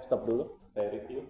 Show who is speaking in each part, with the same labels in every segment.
Speaker 1: stop dulu, saya review.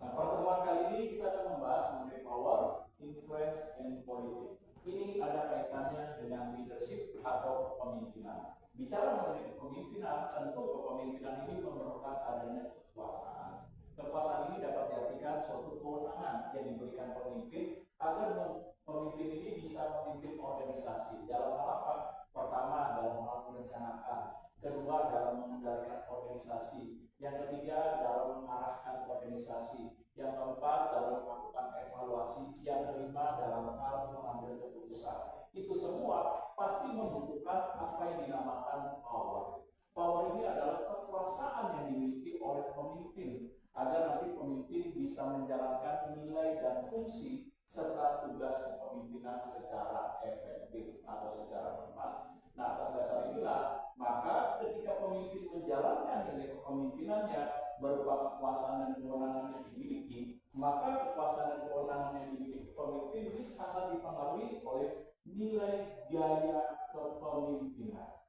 Speaker 1: Nah, pertemuan kali ini kita akan membahas mengenai power, influence, and politics. Ini ada kaitannya dengan leadership atau kepemimpinan. Bicara mengenai kepemimpinan, tentu kepemimpinan ini memerlukan adanya kekuasaan. Kekuasaan ini dapat diartikan suatu kewenangan yang diberikan pemimpin agar pemimpin ini bisa memimpin organisasi. Dalam hal apa? Pertama, dalam hal merencanakan. Kedua, dalam mengendalikan organisasi. Yang ketiga, dalam mengarahkan organisasi. Yang keempat, dalam melakukan evaluasi. Yang kelima, dalam hal mengambil keputusan. Itu semua pasti membutuhkan apa yang dinamakan power. Power ini adalah kekuasaan yang dimiliki oleh pemimpin agar nanti pemimpin bisa menjalankan nilai dan fungsi serta tugas kepemimpinan secara efektif atau secara tepat. Nah, atas dasar inilah, maka ketika pemimpin menjalankan nilai kepemimpinannya berupa kekuasaan dan kewenangan yang dimiliki, maka kekuasaan dan kewenangan yang dimiliki pemimpin ini sangat dipengaruhi oleh nilai gaya kepemimpinan.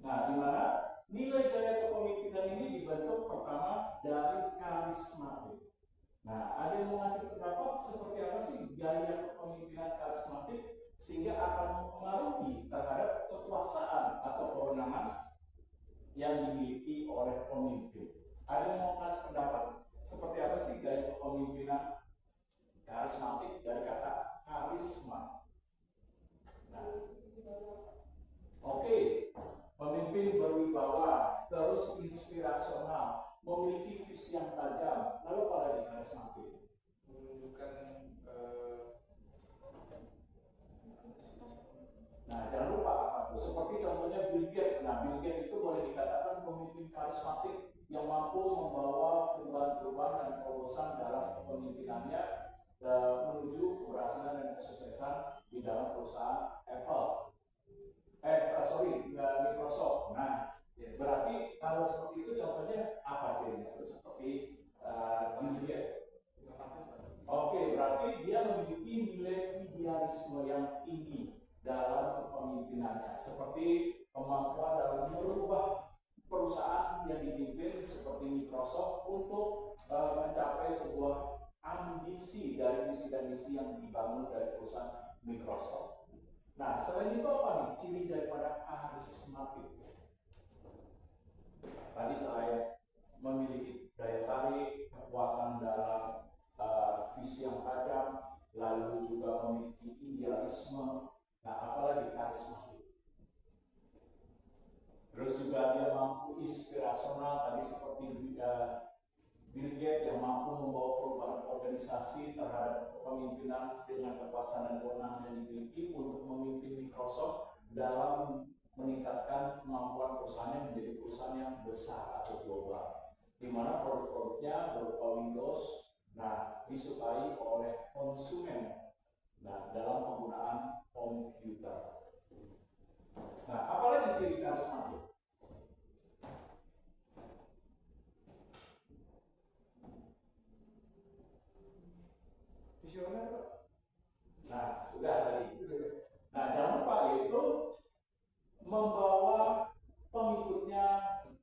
Speaker 1: Nah, di mana nilai gaya kepemimpinan ini dibentuk pertama dari karismatik. Nah, ada yang mau ngasih pendapat seperti apa sih gaya kepemimpinan karismatik sehingga akan mempengaruhi terhadap kekuasaan atau kewenangan yang dimiliki oleh pemimpin. Ada yang mau ngasih pendapat seperti apa sih gaya kepemimpinan karismatik dari kata karisma? Nah, oke. Pemimpin berwibawa, terus inspirasional, memiliki visi yang tajam. Lalu apa lagi karismatik?
Speaker 2: Menunjukkan
Speaker 1: Nah, jangan lupa apa tuh? Seperti contohnya Bill Gates. Nah, Bill Gates itu boleh dikatakan pemimpin karismatik yang mampu membawa perubahan-perubahan dan terobosan dalam kepemimpinannya menuju keberhasilan dan kesuksesan di dalam perusahaan Apple. Microsoft. Nah, berarti kalau seperti itu contohnya apa cirinya? Seperti Bill Gates. Oke, berarti dia memiliki nilai idealisme yang tinggi dalam kepemimpinannya, seperti kemampuan dalam merubah perusahaan yang dipimpin seperti Microsoft untuk mencapai sebuah ambisi dari visi dan misi yang dibangun dari perusahaan Microsoft. Nah, selain itu apa nih ciri daripada karismatik? Tadi selain memiliki daya tarik, kekuatan dalam visi yang tajam, lalu juga memiliki idealisme. Nah, apalagi karismatik. Terus juga dia mampu inspirasional, tadi seperti Bill Gates yang mampu membawa perubahan organisasi terhadap kepemimpinan dengan kekuasaan dan kewenangan yang dimiliki untuk memimpin Microsoft dalam meningkatkan kemampuan perusahaannya menjadi perusahaan yang besar atau global, di mana produk-produknya berupa Windows, nah disukai oleh konsumen, nah dalam penggunaan komputer. Nah, apalagi ciri karismatik? Visioner, Pak. Nah, sudah tadi. Nah, jangan lupa yaitu membawa pengikutnya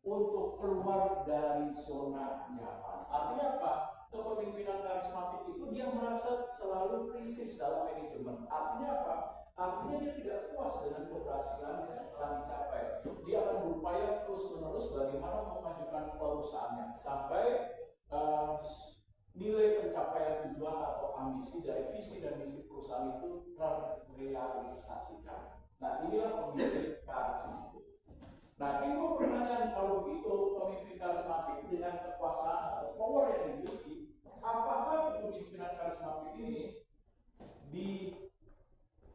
Speaker 1: untuk keluar dari zona nyaman. Artinya apa? Kepemimpinan karismatik itu dia merasa selalu krisis dalam manajemen. Artinya apa? Artinya dia tidak puas dengan keberhasilan yang telah dicapai. Dia akan berupaya terus-menerus bagaimana memajukan perusahaannya sampai nilai pencapaian tujuan atau ambisi dari visi dan misi perusahaan itu terrealisasikan. Nah, inilah pemimpin karismatik. Nah, timbul pertanyaan, kalau begitu pemimpin karismatik dengan kekuasaan atau power yang dimiliki, apakah kepemimpinan karismatik ini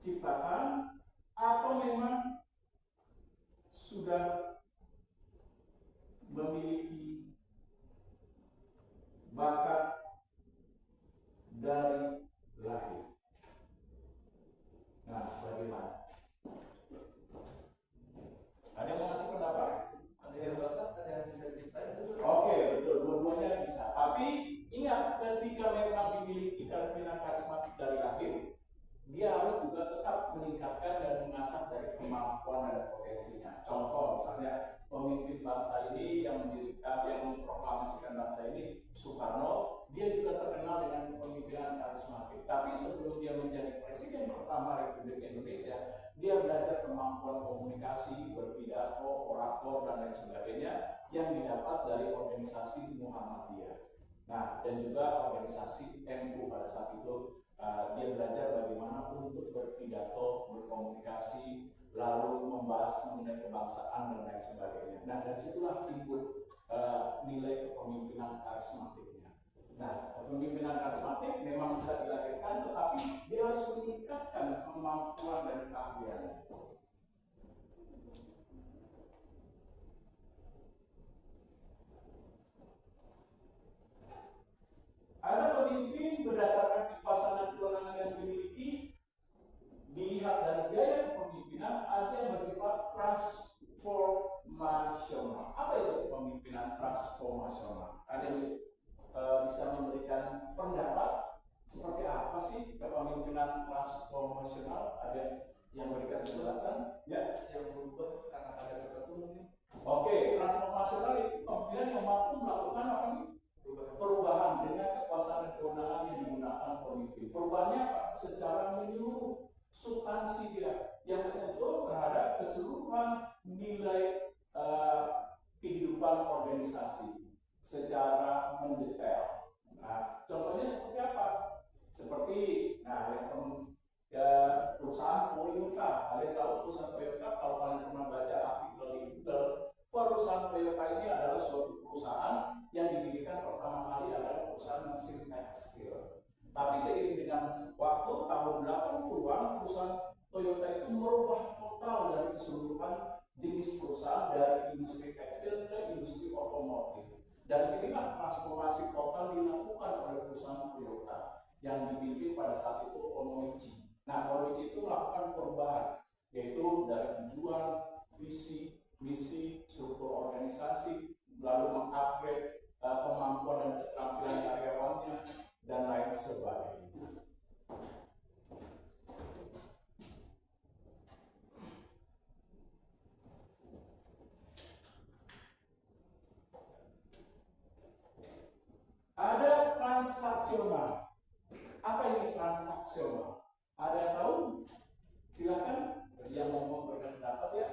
Speaker 1: diciptakan atau memang sudah memiliki bakat dia harus juga tetap meningkatkan dan mengasah dari kemampuan dan potensinya. Contoh misalnya pemimpin bangsa ini yang mendirikan, yang memproklamasikan bangsa ini, Soekarno, dia juga terkenal dengan pemimpinan karismatik. Tapi sebelum dia menjadi presiden pertama Republik Indonesia, dia belajar kemampuan komunikasi, berpidato, orator, dan lain sebagainya yang didapat dari organisasi Muhammadiyah. Nah, dan juga organisasi NU pada saat itu. Dia belajar bagaimana untuk berpidato, berkomunikasi, lalu membahas mengenai kebangsaan dan lain sebagainya. Nah, dari situlah timbul nilai kepemimpinan karismatiknya. Nah, kepemimpinan karismatik memang bisa dilahirkan, tetapi dia harus meningkatkan kemampuan dan keahliannya. Ada pemimpin berdasarkan kekuasaan dan kewenangan yang dimiliki, dilihat dari gaya kepemimpinan, ada yang bersifat transformasional. Apa itu kepemimpinan transformasional? Ada yang bisa memberikan pendapat seperti apa sih kepemimpinan transformasional? Ada yang memberikan penjelasan? Ya, yang berubah karena ada tertentu. Oke, transformasional itu kepemimpinan yang mampu melakukan apa nih? Perubahan dengan kekuasaan dan kewenangan yang digunakan pemimpin. Perubahannya apa? Secara menyeluruh, substansi dia yang menyentuh terhadap keseluruhan nilai kehidupan organisasi secara mendetail. Nah, contohnya seperti apa? Seperti, nah, perusahaan Toyota. Kalian tahu perusahaan Toyota? Kalau kalian pernah baca artikel di Google, perusahaan Toyota ini adalah suatu perusahaan yang didirikan pertama kali adalah perusahaan mesin tekstil. Tapi seiring dengan waktu tahun 80-an, perusahaan Toyota itu merubah total dari keseluruhan jenis perusahaan dari industri tekstil ke industri otomotif. Dari sinilah transformasi total dilakukan oleh perusahaan Toyota yang dipimpin pada saat itu Onoichi. Nah, Onoichi itu melakukan perubahan, yaitu dari tujuan, visi, misi, struktur organisasi, lalu mengupgrade kemampuan dan keterampilan karyawannya, dan lain sebagainya. Ada transaksional. Apa ini transaksional? Ada yang tahu? Silakan yang mau memberikan pendapat ya.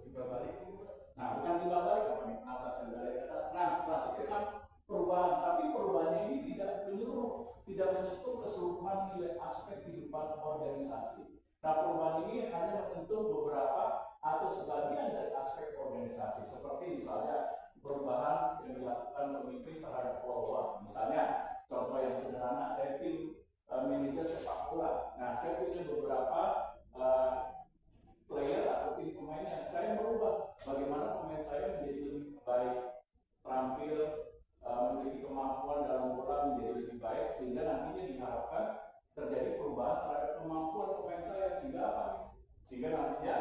Speaker 1: Timbal balik. Nah, bukan timbal balik apa nih? Transaksional dari kata trans itu sama perubahan, tapi perubahannya ini tidak menyeluruh, tidak menyentuh keseluruhan nilai aspek kehidupan organisasi. Nah, perubahan ini hanya menyentuh beberapa atau sebagian dari aspek organisasi, seperti misalnya perubahan yang dilakukan pemimpin terhadap follower. Misalnya, contoh yang sederhana, saya tim manajer sepak bola. Nah, saya punya beberapa player atau tim pemain yang saya merubah bagaimana pemain saya menjadi lebih baik, terampil, memiliki kemampuan dalam bola menjadi lebih baik, sehingga nantinya diharapkan terjadi perubahan terhadap kemampuan pemain saya. Sehingga apa nih? Sehingga nantinya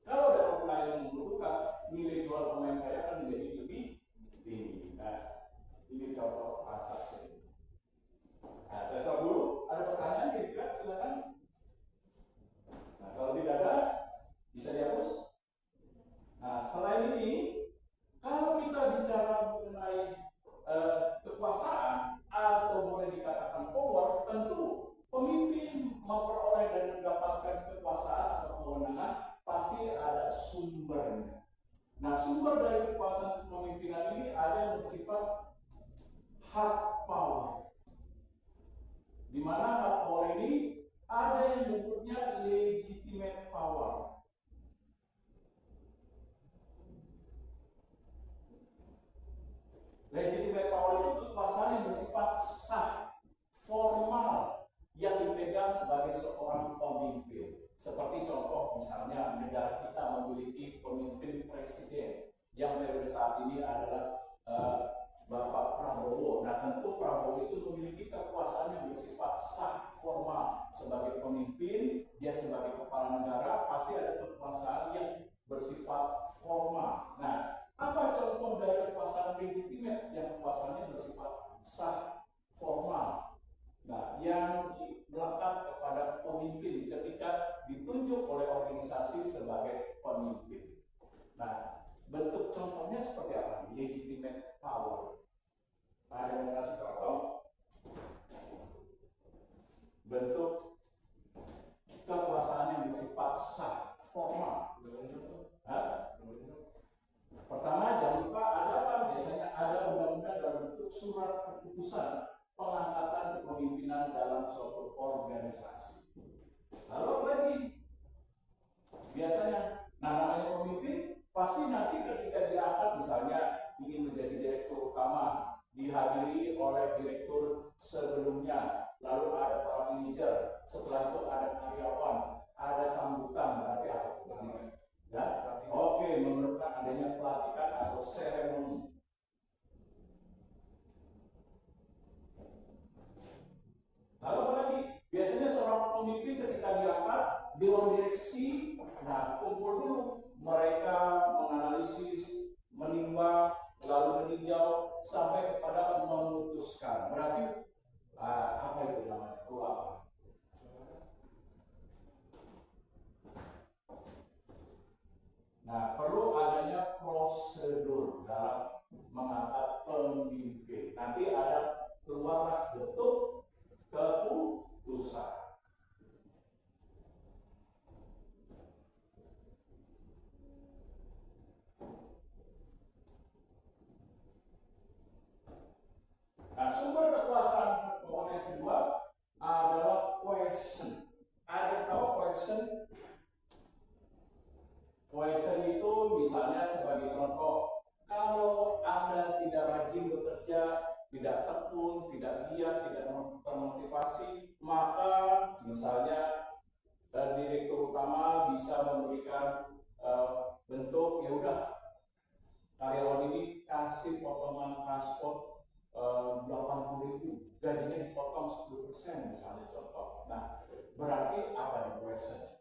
Speaker 1: kalau ada pemain yang membutuhkan, nilai jual pemain saya akan menjadi lebih tinggi. Nah, ini contoh transaksi. Nah, saya stop dulu. Ada pertanyaan kira-kira? Silakan. Nah, kalau tidak ada, bisa dihapus. Nah, selain ini, kalau kita bicara mengenai kekuasaan atau boleh dikatakan power, tentu pemimpin memperoleh dan mendapatkan kekuasaan atau kewenangan pasti ada sumbernya. Nah, sumber dari kekuasaan kepemimpinan ini ada yang bersifat hard power, di mana hard power ini ada yang bentuknya legitimate power. Legitimate power itu kekuasaan yang bersifat sah, formal, yang dipegang sebagai seorang pemimpin. Seperti contoh misalnya negara kita memiliki pemimpin presiden yang periode saat ini adalah Bapak Prabowo. Nah, tentu Prabowo itu memiliki kekuasaan yang bersifat sah, formal. Sebagai pemimpin, dia sebagai kepala negara pasti ada kekuasaan yang bersifat formal. Nah, apa contoh dari kekuasaan legitimate yang kekuasaannya bersifat sah, formal? Nah, yang melekat kepada contohnya seperti apa? Legitimate power. Ada yang mengasih contoh? Bentuk kekuasaan yang bersifat sah, formal. Pertama, jangan lupa ada apa? Biasanya ada undang-undang dalam bentuk surat keputusan pengangkatan kepemimpinan dalam suatu organisasi. Lalu apa lagi? Biasanya, namanya pemimpin pasti nanti ketika diangkat misalnya ingin menjadi direktur utama, dihadiri oleh direktur sebelumnya, lalu ada para manajer, setelah itu ada karyawan, ada sambutan, berarti apa? Ya? Oke, memerlukan adanya pelatihan atau seremoni. Lalu apa lagi? Biasanya seorang pemimpin ketika diangkat, dewan direksi, nah kumpul dulu, mereka menganalisis, menimbang, lalu meninjau sampai kepada memutuskan. Berarti apa itu namanya? Perlu apa? Nah, perlu adanya prosedur dalam mengangkat pemimpin. Nanti ada keluarlah bentuk keputusan. Nah, sumber kekuasaan yang kedua adalah coercion. Ada tahu coercion? Coercion itu misalnya sebagai contoh, kalau Anda tidak rajin bekerja, tidak tekun, tidak giat, tidak termotivasi, maka misalnya direktur utama bisa memberikan bentuk, ya udah karyawan ini kasih potongan transport 80.000, gajinya dipotong 10% misalnya contoh. Nah, berarti apa nih coercion?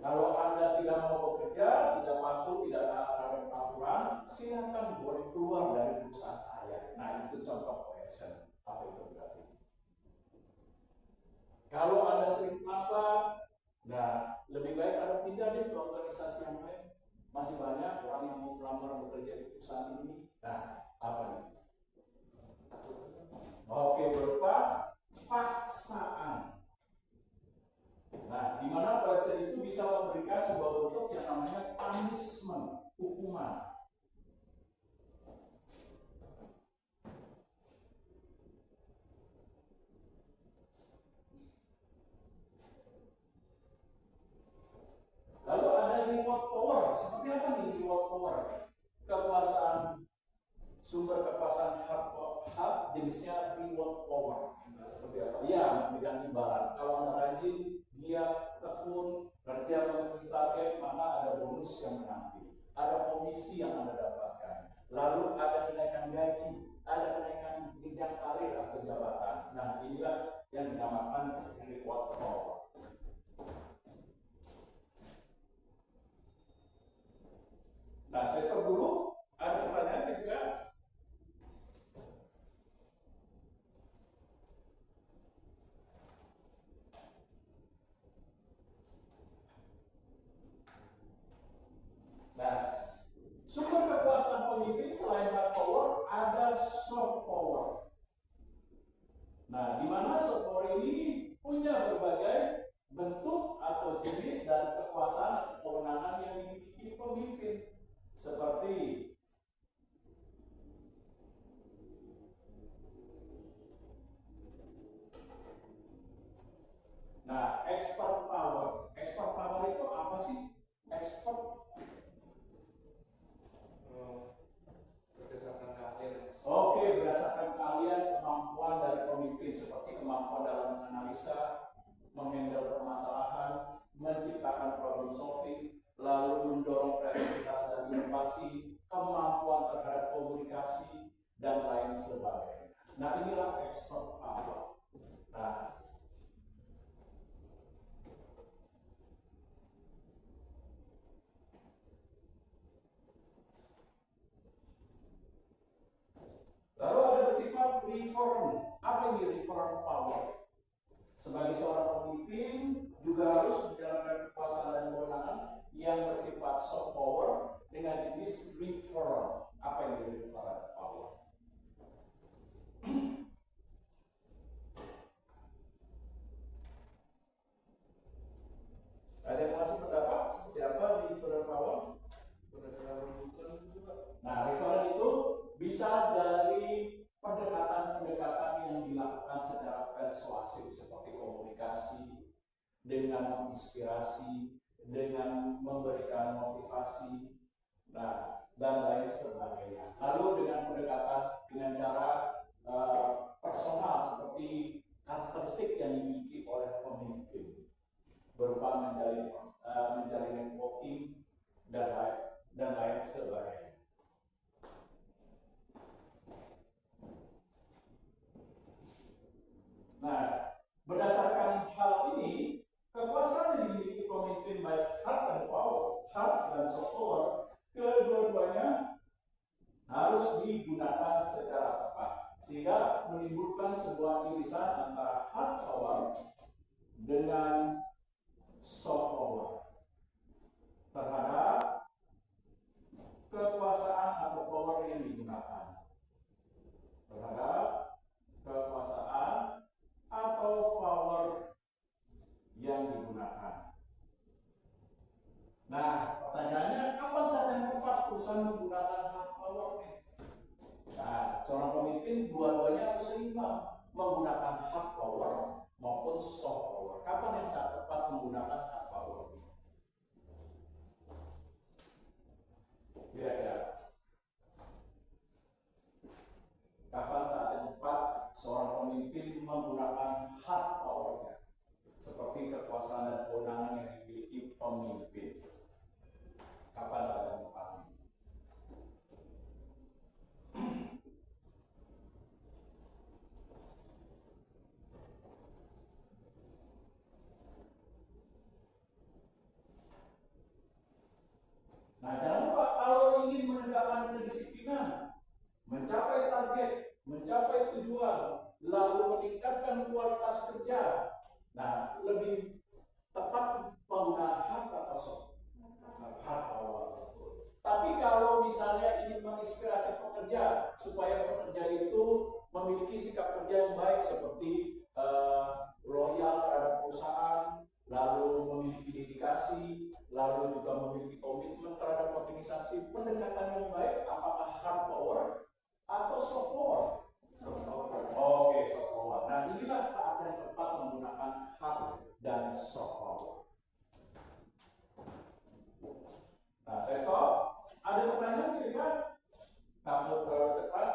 Speaker 1: Kalau Anda tidak mau bekerja, tidak patuh, tidak taat terhadap peraturan, silakan boleh keluar dari perusahaan saya. Nah, itu contoh coercion. Apa itu berarti? Kalau Anda sering apa? Nah, lebih baik Anda pindah deh ke organisasi yang lain. Masih banyak orang yang mau melamar bekerja di perusahaan ini. Nah, apa nih? Oke, berupa paksaan. Nah, di mana coercion itu bisa memberikan sebuah bentuk yang namanya punishment, hukuman. Lalu ada reward power. Seperti apa nih reward power? Kekuasaan, sumber kekuasaan hak jenisnya reward power. Seperti apa? Ya, memberikan imbalan. Kalau Anda rajin, dia tekun, kerja memenuhi target, maka ada bonus yang menanti, ada komisi yang Anda dapatkan, lalu ada kenaikan gaji, ada kenaikan jenjang karir atau jabatan. Nah, inilah yang dinamakan reward power. Nah, saya stop dulu. Ada pertanyaan juga? Nah, sumber kekuasaan pemimpin selain hard power ada soft power. Nah, di mana soft power ini punya berbagai bentuk atau jenis dan kekuasaan atau kewenangan yang dimiliki pemimpin, seperti expert power. Expert power itu apa sih? Expert
Speaker 2: berdasarkan keahlian.
Speaker 1: Oke, berdasarkan keahlian kemampuan dari pemimpin, seperti kemampuan dalam menganalisa, menghandle permasalahan, menciptakan problem solving, lalu mendorong kreativitas dan inovasi, kemampuan terhadap komunikasi, dan lain sebagainya. Nah, inilah expert power. Nah, lalu ada bersifat reform. Apa ini reform power? Sebagai seorang pemimpin juga harus menjalankan kekuasaan dan kewenangan yang bersifat soft power dengan jenis referral. Apa yang referral power? Ada yang masih pendapat seperti apa referral power? Nah, referral itu bisa dari pendekatan-pendekatan yang dilakukan secara persuasif seperti komunikasi, dengan menginspirasi, dengan memberikan motivasi, nah, dan lain sebagainya. Lalu dengan pendekatan dengan cara personal seperti karakteristik yang dimiliki oleh pemimpin, berupa menjalin networking dan lain sebagainya. Nah, berdasarkan hal ini, kekuasaan yang dimiliki pemimpin baik hard dan soft power, kedua-duanya harus digunakan secara tepat, sehingga menimbulkan sebuah irisan antara hard power dengan soft power terhadap kekuasaan atau power yang digunakan. Terhadap kekuasaan atau power yang digunakan. Nah, pertanyaannya, kapan saat yang tepat perusahaan menggunakan hard power? Nah, seorang pemimpin dua-duanya harus seimbang, menggunakan hard power maupun soft power. Kapan yang saat tepat menggunakan hard power? Kira-kira kapan saat yang tepat seorang pemimpin menggunakan hard power-nya, seperti kekuasaan dan kewenangan yang dimiliki pemimpin? Kapan saat yang tepat? Nah, jangan lupa kalau ingin menegakkan kedisiplinan, mencapai target, mencapai tujuan, lalu meningkatkan kualitas kerja, nah, lebih tepat penggunaan hard atau soft? Hard power. Tapi kalau misalnya ingin menginspirasi pekerja supaya pekerja itu memiliki sikap kerja yang baik seperti loyal terhadap perusahaan, lalu memiliki dedikasi, lalu juga memiliki komitmen terhadap organisasi, pendekatan yang baik, apakah hard power atau soft power? Oke, soft power. Nah, inilah saat yang tepat menggunakan hard dan soft power. Nah, saya stop. Ada pertanyaan kira-kira? Kamu terlalu cepat?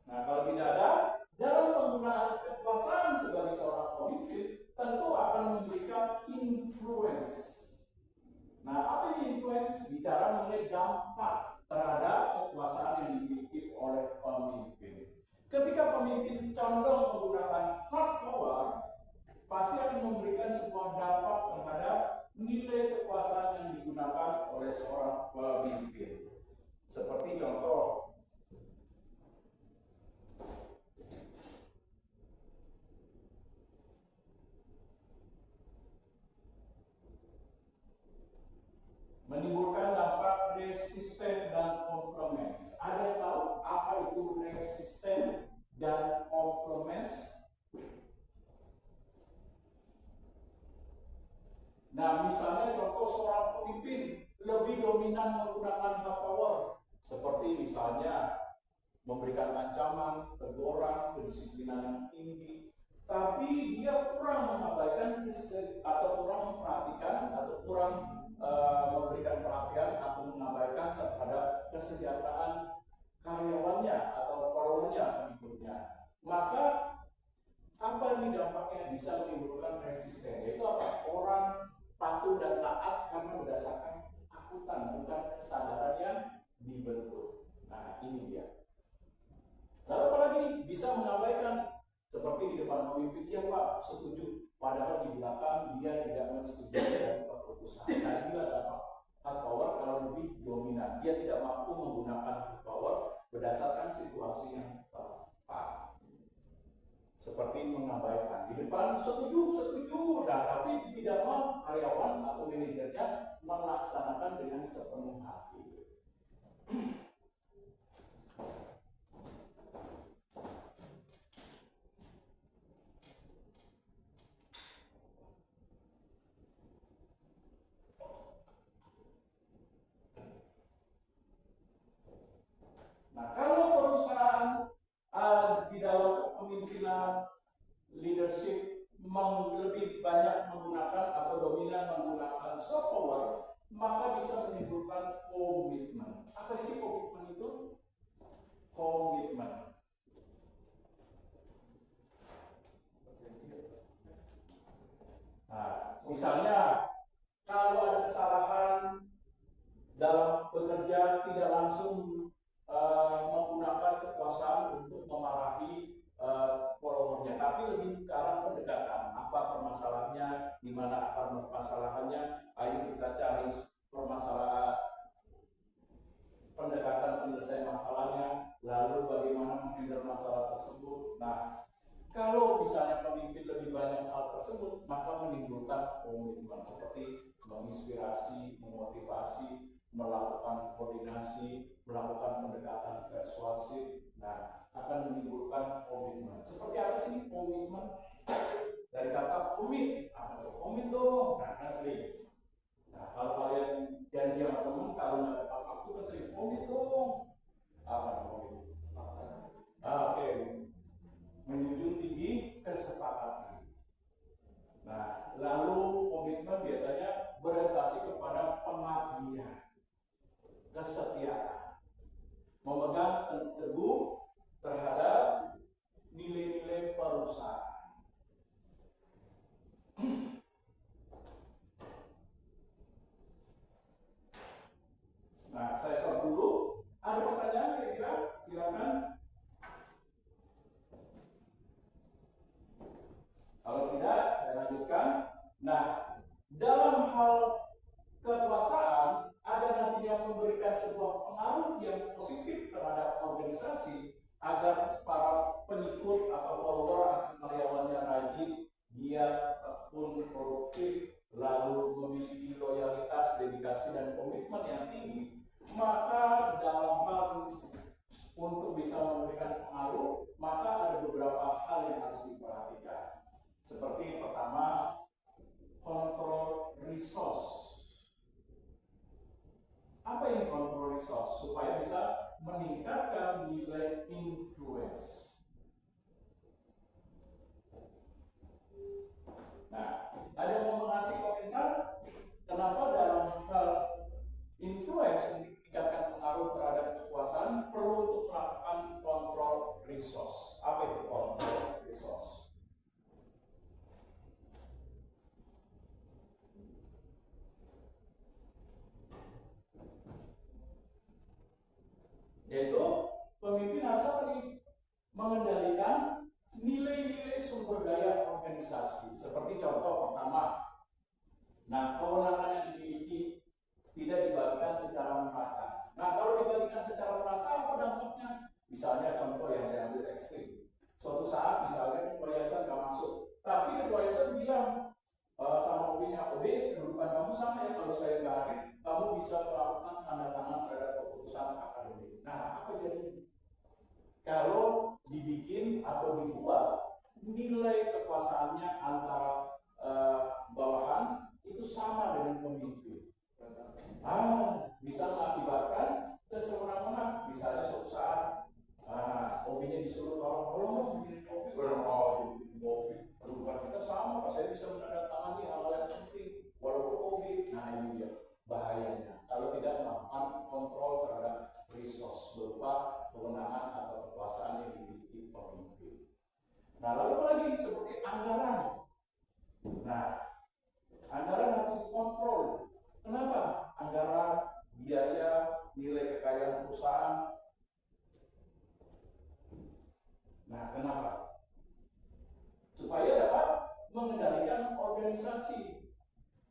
Speaker 1: Nah, kalau tidak ada, dalam penggunaan kekuasaan sebagai seorang pemimpin tentu akan memberikan influence. Nah, apa ini influence? Bicara mengenai dampak terhadap kekuasaan yang dimiliki oleh pemimpin. Ketika pemimpin condong menggunakan hard power, pasti akan memberikan sebuah dampak terhadap nilai kekuasaan yang digunakan oleh seorang pemimpin. Seperti contoh, menimbulkan dampak resisten dan compromise. Ada yang tahu apa itu resisten dan compromise? Nah, misalnya contoh seorang pemimpin lebih dominan menggunakan hard power, seperti misalnya memberikan ancaman, teguran, kedisiplinan yang tinggi, tapi dia kurang mengabaikan atau kurang memperhatikan atau kurang memberikan perhatian atau mengabaikan terhadap kesejahteraan karyawannya atau followernya, pengikutnya. Maka apa ini dampaknya? Bisa menimbulkan resisten, yaitu apa? Orang patuh dan taat karena berdasarkan takutan, bukan kesadaran yang dibentuk. Nah, ini dia. Lalu apalagi bisa mengabaikan, seperti di depan pemimpin, iya Pak, setuju, padahal di belakang dia tidak menyetujui dari keputusan. Nah, inilah dampak hard power kalau lebih dominan. Dia tidak mampu menggunakan hard power berdasarkan situasi yang tepat. Seperti seperti mengabaikan di depan setuju, nah tapi tidak mau karyawan atau manajernya melaksanakan dengan sepenuh hati. Nah, kalau perusahaan di dalam kepemimpinan leadership lebih banyak menggunakan atau dominan menggunakan soft power, maka bisa menimbulkan komitmen. Apa sih komitmen itu? Komitmen. Nah, misalnya kalau ada kesalahan dalam bekerja tidak langsung menggunakan kekuasaan untuk memarahi followernya, tapi lebih ke arah pendekatan. Apa permasalahannya, di mana akar permasalahannya, ayo kita cari permasalahan, pendekatan penyelesaian masalahnya, lalu bagaimana menghandle masalah tersebut. Nah, kalau misalnya pemimpin lebih banyak hal tersebut, maka menimbulkan komitmen seperti menginspirasi, memotivasi, melakukan koordinasi, melakukan pendekatan persuasif. Nah, akan menimbulkan komitmen. Seperti apa sih komitmen? Dari kata komit, apa tuh? Komit dong, nah kan sering. Nah, kalau kalian janji sama teman, kalau nggak dapat waktu kan sering komit dong. Apa komit? Oke, menjunjung tinggi kesepakatan. Nah, lalu komitmen biasanya berorientasi kepada pengabdian, kesetiaan, memegang teguh terhadap nilai-nilai perusahaan. Nah, saya stop dulu. Ada pertanyaan kira-kira? Silakan. Kalau tidak, saya lanjutkan. Nah, dalam hal kekuasaan, ada nantinya memberikan sebuah pengaruh yang positif terhadap organisasi agar para pengikut atau follower atau karyawannya rajin, giat, tekun, produktif, lalu memiliki loyalitas, dedikasi, dan komitmen yang tinggi. Maka dalam hal untuk bisa memberikan pengaruh, maka ada beberapa hal yang harus diperhatikan. Seperti pertama, kontrol resource. Apa yang kontrol resource? Supaya bisa meningkatkan nilai influence. Nah, ada yang mau mengasih komentar? Kenapa dalam hal influence meningkatkan pengaruh terhadap kekuasaan perlu untuk melakukan kontrol resource? Apa itu kontrol resource? Yaitu pemimpin harus apa nih? Mengendalikan nilai-nilai sumber daya organisasi. Seperti contoh pertama, nah kewenangan yang dimiliki tidak dibagikan secara merata. Nah kalau dibagikan secara merata apa dampaknya? Misalnya contoh yang saya ambil ekstrim. Suatu saat misalnya ketua yayasan nggak masuk, tapi ketua yayasan bilang sama OB-nya, OB kedudukan kamu sama ya, kalau saya nggak hadir, kamu bisa melakukan tanda tangan terhadap keputusan akademik. Nah, apa jadinya? Kalau dibikin atau dibuat nilai kekuasaannya antara bawahan itu sama dengan pemimpin. Bisa mengakibatkan kesewenang-wenang. Misalnya suatu saat OB-nya disuruh tolong dong bikin kopi, bikin kopi. Kedudukan kita sama, saya bisa menandatangani hal-hal yang penting walaupun OB. Nah ini dia bahayanya kalau tidak melakukan kontrol terhadap resource berupa kewenangan atau kekuasaan yang dimiliki pemimpin. Nah lalu apa lagi? Seperti anggaran. Nah anggaran harus dikontrol. Kenapa? Anggaran, biaya, nilai kekayaan perusahaan. Nah kenapa? Supaya dapat mengendalikan organisasi.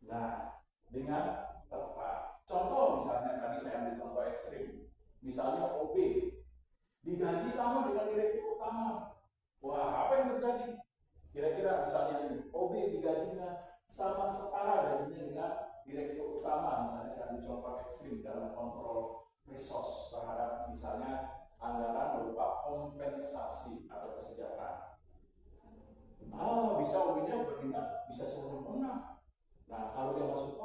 Speaker 1: Nah dengan tepat. Contoh misalnya tadi saya ambil contoh ekstrim. Misalnya OB digaji sama dengan direktur utama. Wah, apa yang terjadi? mengontrol resource terhadap misalnya anggaran berupa kompensasi atau kesejahteraan. Bisa OB-nya bertindak, bisa sempurna. Nah, kalau dia masuk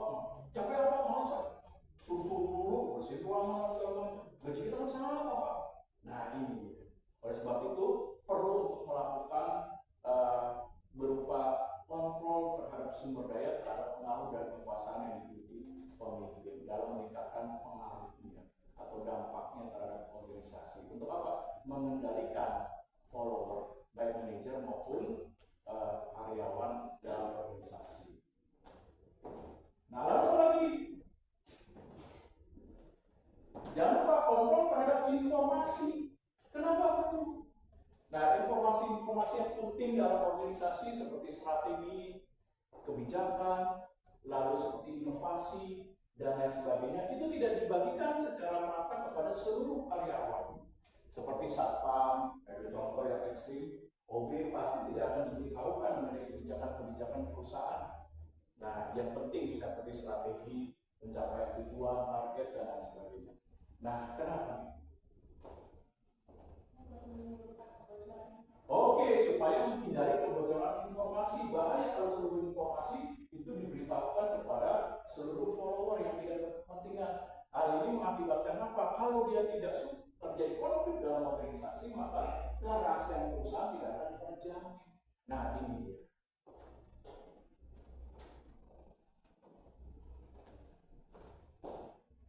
Speaker 1: capek apa? Masa suruh dulu, bersih ruangan, segala macam. Gaji kita kan sama, Pak. Nah, ini. Oleh sebab itu, perlu untuk melakukan berupa kontrol terhadap sumber daya, terhadap pengaruh dan kekuasaan yang dimiliki pemimpin dalam meningkatkan pengaruhnya atau dampaknya terhadap organisasi. Untuk apa? Mengendalikan follower, baik manajer maupun karyawan dalam organisasi. Nah, lalu apa lagi? Jangan lupa kontrol terhadap informasi. Kenapa itu? Nah, informasi-informasi yang penting dalam organisasi seperti strategi, kebijakan, lalu seperti inovasi, dan lain sebagainya, itu tidak dibagikan secara merata kepada seluruh karyawan. Seperti satpam, contoh yang ekstrim, OB pasti tidak akan diberitahukan mengenai kebijakan-kebijakan perusahaan. Nah, yang penting seperti strategi, pencapaian tujuan, target, dan lain sebagainya. Nah, kenapa? Oke, supaya menghindari kebocoran informasi. Bahaya kalau seluruh informasi itu diberitahukan kepada seluruh follower yang tidak berkepentingan. Hal ini mengakibatkan apa? Kalau dia tidak terjadi konflik dalam organisasi, maka kerahasiaan perusahaan tidak akan terjamin. Nah, ini dia.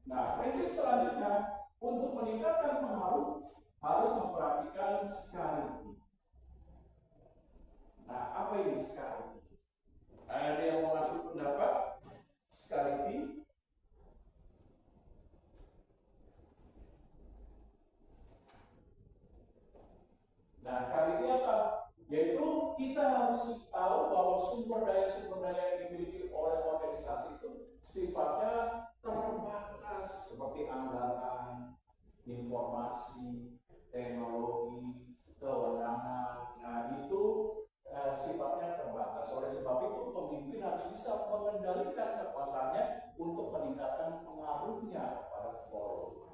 Speaker 1: Nah, prinsip selanjutnya untuk meningkatkan pengaruh harus memperhatikan scarcity. Nah, apa ini scarcity? Ada yang mau ngasih pendapat? Scarcity? Nah, scarcity apa? Yaitu kita harus tahu bahwa sumber daya yang dimiliki oleh organisasi itu sifatnya terbatas, seperti anggaran, informasi, teknologi, kewenangan. Nah, itu sifatnya terbatas. Oleh sebab itu, pemimpin harus bisa mengendalikan kekuasaannya untuk meningkatkan pengaruhnya pada follower.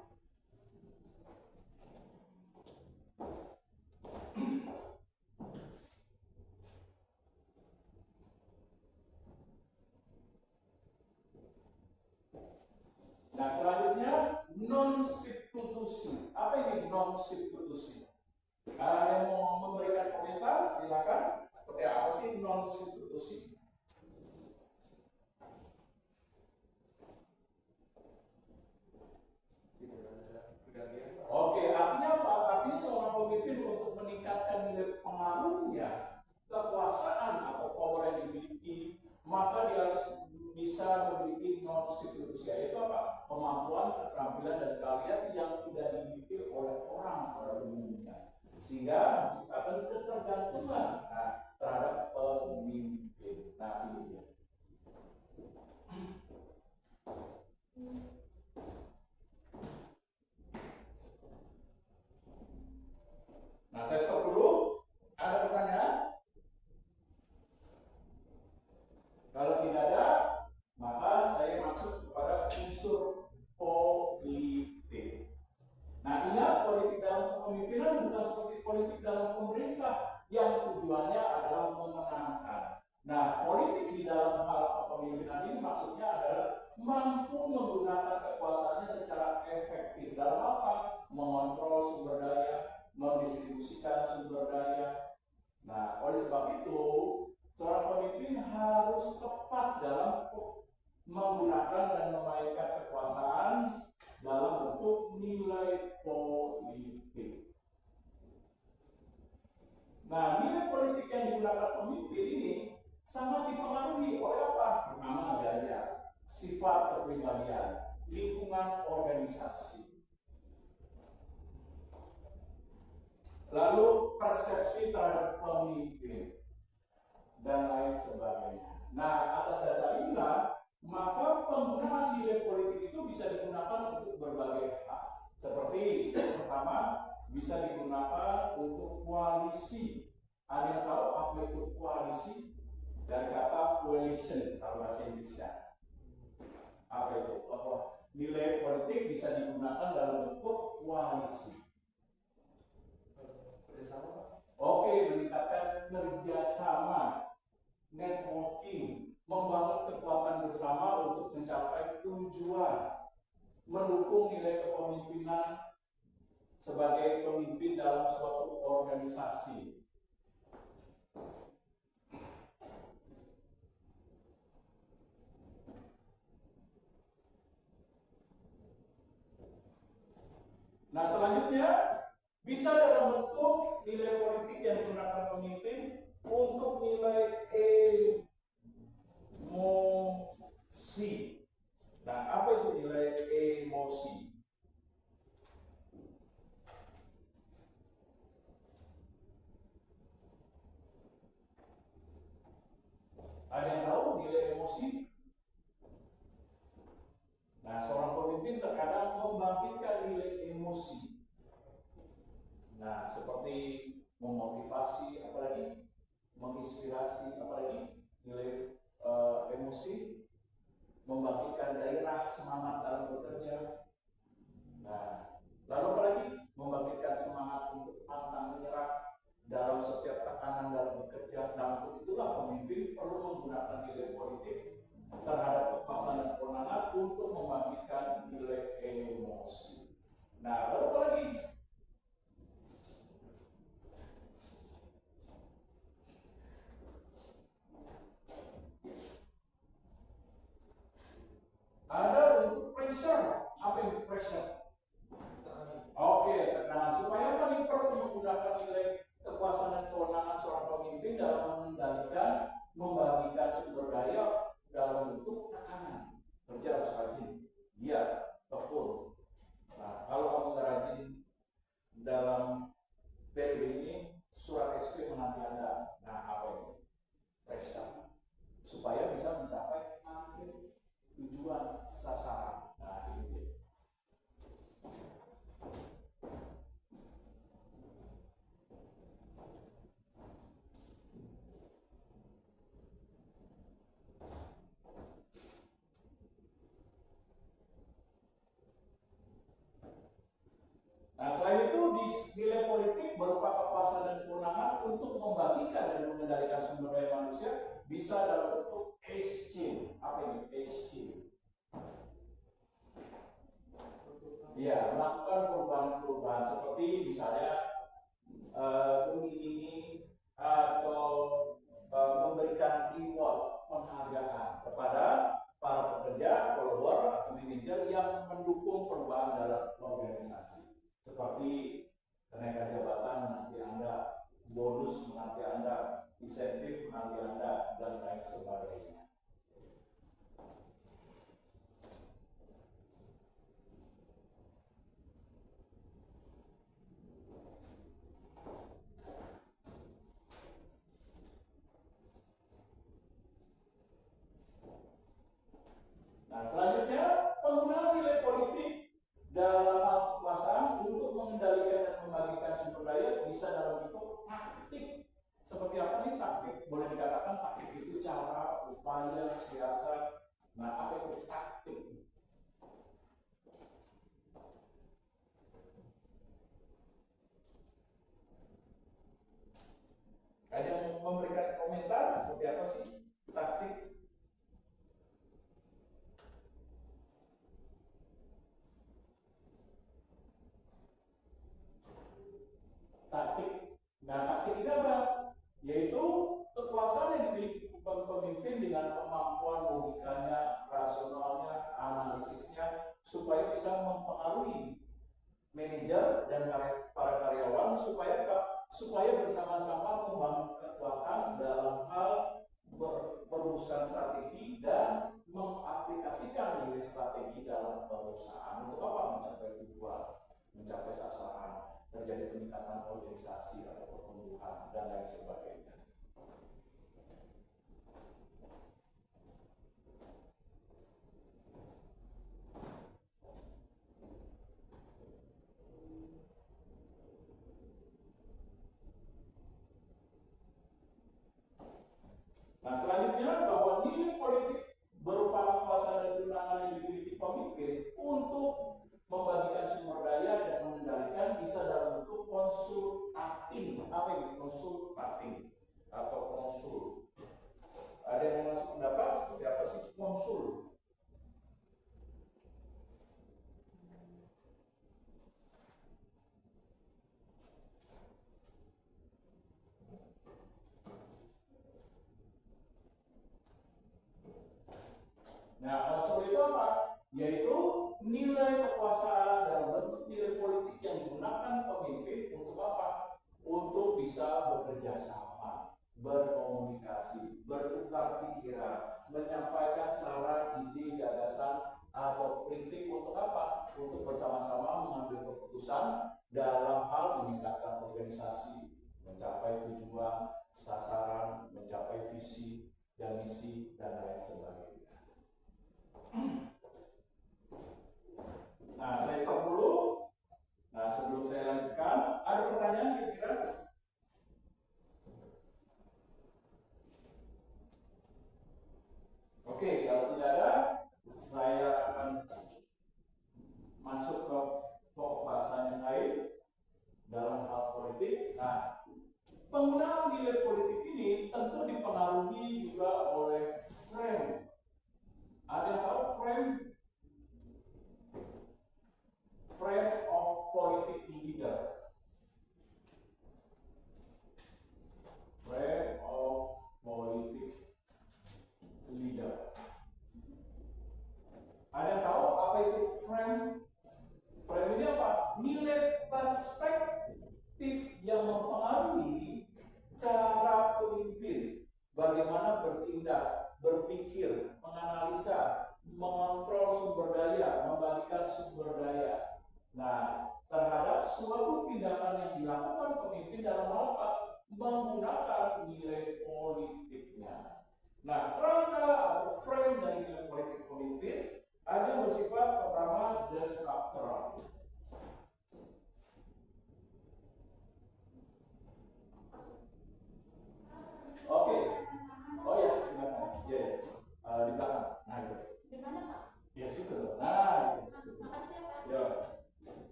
Speaker 1: Nah, selanjutnya non-substitusi. Apa ini non-substitusi? Ada yang mau memberikan komentar? Silakan. Seperti apa sih non-substitusi? Oke, artinya apa? Artinya seorang pemimpin untuk meningkatkan nilai pengaruhnya, kekuasaan atau power yang dimiliki, maka dia harus bisa memiliki non-substitusi, yaitu apa? Kemampuan, keterampilan, dan keahlian yang tidak dimiliki oleh orang pada umumnya, sehingga menciptakan ketergantungan terhadap pemimpin. Nah, ini dia. Nah, saya stop dulu. Ada pertanyaan? Kalau tidak ada, maka saya masuk kepada unsur politik. Nah, ingat, politik dalam kepemimpinan bukan seperti politik dalam pemerintah yang tujuannya adalah memenangkan. Nah, politik di dalam hal kepemimpinan ini maksudnya adalah mampu menggunakan kekuasaannya secara efektif. Dalam apa? Mengontrol sumber daya, mendistribusikan sumber daya. Nah, oleh sebab itu, seorang pemimpin harus tepat dalam menggunakan dan memainkan kekuasaan dalam bentuk nilai politik. Nah, nilai politik yang digunakan pemimpin ini sangat dipengaruhi oleh apa? Pertama, gaya, sifat kepribadian, lingkungan organisasi, lalu persepsi terhadap pemimpin, dan lain sebagainya. Nah, atas dasar inilah, maka penggunaan nilai politik itu bisa digunakan untuk berbagai hal. Seperti pertama, bisa digunakan untuk koalisi. Ada yang tahu apa itu koalisi? Dari kata coalition kalau bahasa Inggrisnya. Apa itu? Nilai politik bisa digunakan dalam bentuk koalisi. Oke, meningkatkan kerjasama, networking, membangun kekuatan bersama untuk mencapai tujuan, mendukung nilai kepemimpinan sebagai pemimpin dalam suatu organisasi. Nah, selanjutnya bisa dalam bentuk nilai politik yang digunakan pemimpin untuk nilai emosi. Nah, apa itu nilai emosi? Ada yang tahu nilai emosi? Nah, seorang pemimpin terkadang membangkitkan nilai emosi. Nah, seperti memotivasi, apalagi menginspirasi, apalagi nilai emosi, membangkitkan gairah semangat dalam bekerja. Nah, lalu apalagi membangkitkan semangat untuk pantang menyerah dalam setiap tekanan dalam bekerja. Nah, untuk itulah pemimpin perlu menggunakan nilai politik terhadap kekuasaan dan kewenangan untuk membangkitkan nilai emosi. Nah, lalu apa lagi? Ada bentuk pressure. Apa yang pressure? Oke, tekanan. Supaya apa nih perlu menggunakan nilai kekuasaan dan kewenangan seorang pemimpin dalam mengendalikan, membagikan sumber daya dalam bentuk tekanan. Kerja harus rajin, giat, tekun. Nah, kalau kamu nggak rajin dalam periode ini, surat SP menanti Anda. Nah, apa itu? Pressure. Supaya bisa mencapai akhir tujuan sasaran. Nah, ini dia. Nah, selain itu, nilai politik berupa kekuasaan dan kewenangan untuk membagikan dan mengendalikan sumber daya manusia bisa dalam bentuk exchange. Apa ini exchange? Ya, melakukan perubahan-perubahan seperti misalnya mengiringi atau memberikan reward, penghargaan kepada para pekerja, follower atau manajer yang mendukung perubahan dalam organisasi. Seperti kenaikan jabatan menanti Anda, bonus menanti Anda, insentif menanti Anda, dan lain sebagainya. Nah, selanjutnya penggunaan nilai politik dalam hal kekuasaan untuk mengendalikan dan membagikan sumber daya bisa dalam bentuk taktik. Seperti apa nih taktik? Boleh dikatakan taktik itu cara, upaya, siasat. Nah, apa itu taktik? Ada yang memberikan komentar seperti apa sih taktik? Taktik. Nah, taktik ini apa? Yaitu kekuasaan yang dimiliki pemimpin dengan kemampuan logikanya, rasionalnya, analisisnya, supaya bisa mempengaruhi manajer dan para karyawan supaya bersama-sama membangun kekuatan dalam hal perumusan strategi dan mengaplikasikan nilai strategi dalam perusahaan untuk apa? Mencapai tujuan, mencapai sasaran, terjadi peningkatan organisasi atau pertumbuhan dan lain sebagainya. Nah, selanjutnya bahwa nilai politik berupa kekuasaan dan kewenangan yang dimiliki pemimpin bisa dalam bentuk konsultatif. Apa itu konsultatif atau konsul? Ada yang mau ngasih pendapat seperti apa sih konsul? Nah, konsul itu apa? Yaitu nilai kekuasaan dalam bentuk nilai politik yang digunakan pemimpin untuk apa? Untuk bisa bekerja sama, berkomunikasi, bertukar pikiran, menyampaikan saran, ide, gagasan, atau kritik untuk apa? Untuk bersama-sama mengambil keputusan dalam hal meningkatkan organisasi, mencapai tujuan, sasaran, mencapai visi dan misi, dan lain sebagainya. Nah, saya stop dulu. Nah, sebelum saya lanjutkan, ada pertanyaan kira-kira? Oke, kalau tidak ada, saya akan masuk ke pokok bahasan yang lain dalam hal politik. Nah, penggunaan nilai politik ini tentu dipengaruhi juga oleh frame. Ada yang tahu frame of politic leader? Frame of politic leader. Ada yang tahu apa itu frame? Frame ini apa? Nilai perspektif yang mempengaruhi cara pemimpin bagaimana bertindak, berpikir, menganalisa, mengontrol sumber daya, membagikan sumber daya. Nah, terhadap suatu tindakan yang dilakukan pemimpin dalam hal apa? Menggunakan nilai politiknya. Nah, kerangka atau frame dari nilai politik pemimpin ada yang bersifat pertama the structural. Oke. Oh ya, silakan. Ya, di belakang. Nah itu.
Speaker 2: Di mana Pak?
Speaker 1: Ya situ. Nah itu.
Speaker 2: Makasih ya Pak.
Speaker 1: Ya.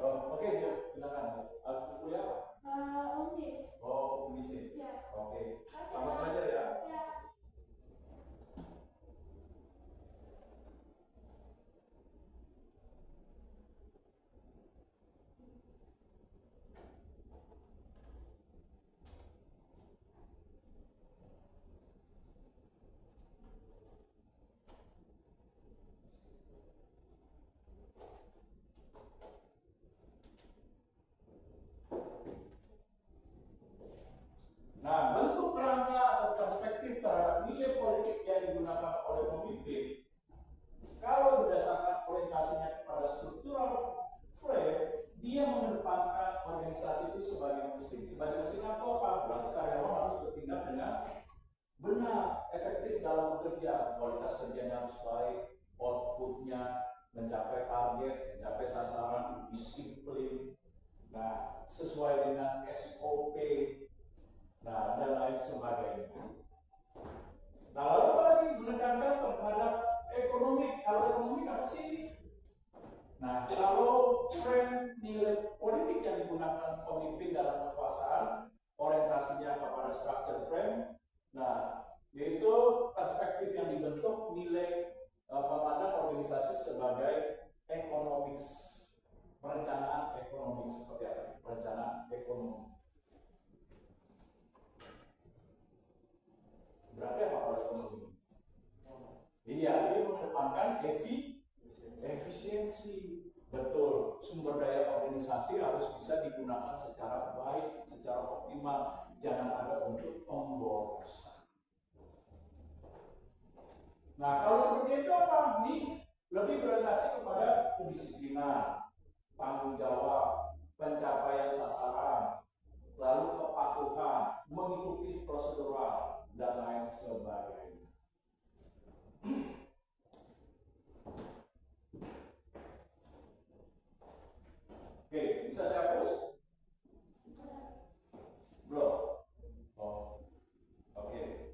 Speaker 1: Oh, oke, ya, silakan. Kuliah apa?
Speaker 2: Unis.
Speaker 1: Oh, bisnis.
Speaker 2: Ya.
Speaker 1: Oke.
Speaker 2: Makasih,
Speaker 1: Selamat
Speaker 2: Pak.
Speaker 1: belajar ya.
Speaker 2: Ya.
Speaker 1: Nah, bentuk kerangka atau perspektif terhadap nilai politik yang digunakan oleh pemimpin, kalau berdasarkan orientasinya kepada struktural frame, dia mengedepankan organisasi itu sebagai mesin. Sebagai mesin apa? Berarti karyawan harus bertindak dengan benar, efektif dalam bekerja, kualitas kerjanya harus baik, outputnya mencapai target, mencapai sasaran, disiplin, nah sesuai dengan SOP, nah dan lain sebagainya. Nah lalu apa lagi? Menekankan terhadap ekonomi. Kalau ekonomi apa sih? Nah kalau frame nilai politik yang digunakan pemimpin dalam kekuasaan, orientasinya kepada structure frame, nah yaitu perspektif yang dibentuk nilai memandang organisasi sebagai economics, perencanaan ekonomi seperti apa? Perencanaan ekonomi. Berarti apa kalau ekonomi? Iya, dia mengedepankan efisiensi. Betul, sumber daya organisasi harus bisa digunakan secara baik. optimal, jangan ada bentuk pemborosan. Nah, kalau seperti itu apa? Ini lebih berorientasi kepada kedisiplinan, tanggung jawab, pencapaian sasaran, lalu kepatuhan, mengikuti prosedural, dan lain sebagainya. Oke, bisa saya hapus? Belum? Oh, oke.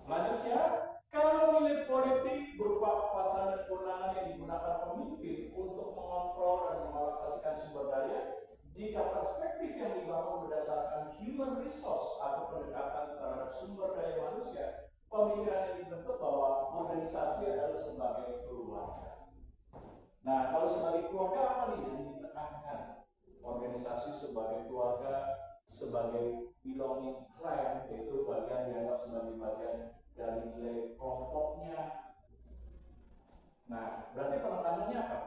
Speaker 1: Selanjutnya, kalau nilai politik berupa kekuasaan dan kewenangan yang digunakan pemimpin untuk mengontrol dan mengalokasikan sumber daya, jika perspektif yang dibangun berdasarkan human resource atau pendekatan terhadap sumber daya manusia, pemikiran yang dibentuk bahwa organisasi adalah sebagai keluarga. Nah, kalau sebagai keluarga apa nih yang ditekankan? Organisasi sebagai keluarga, sebagai belonging clan, yaitu bagian dianggap sebagai bagian dari nilai kelompoknya. Nah, berarti penekanannya apa?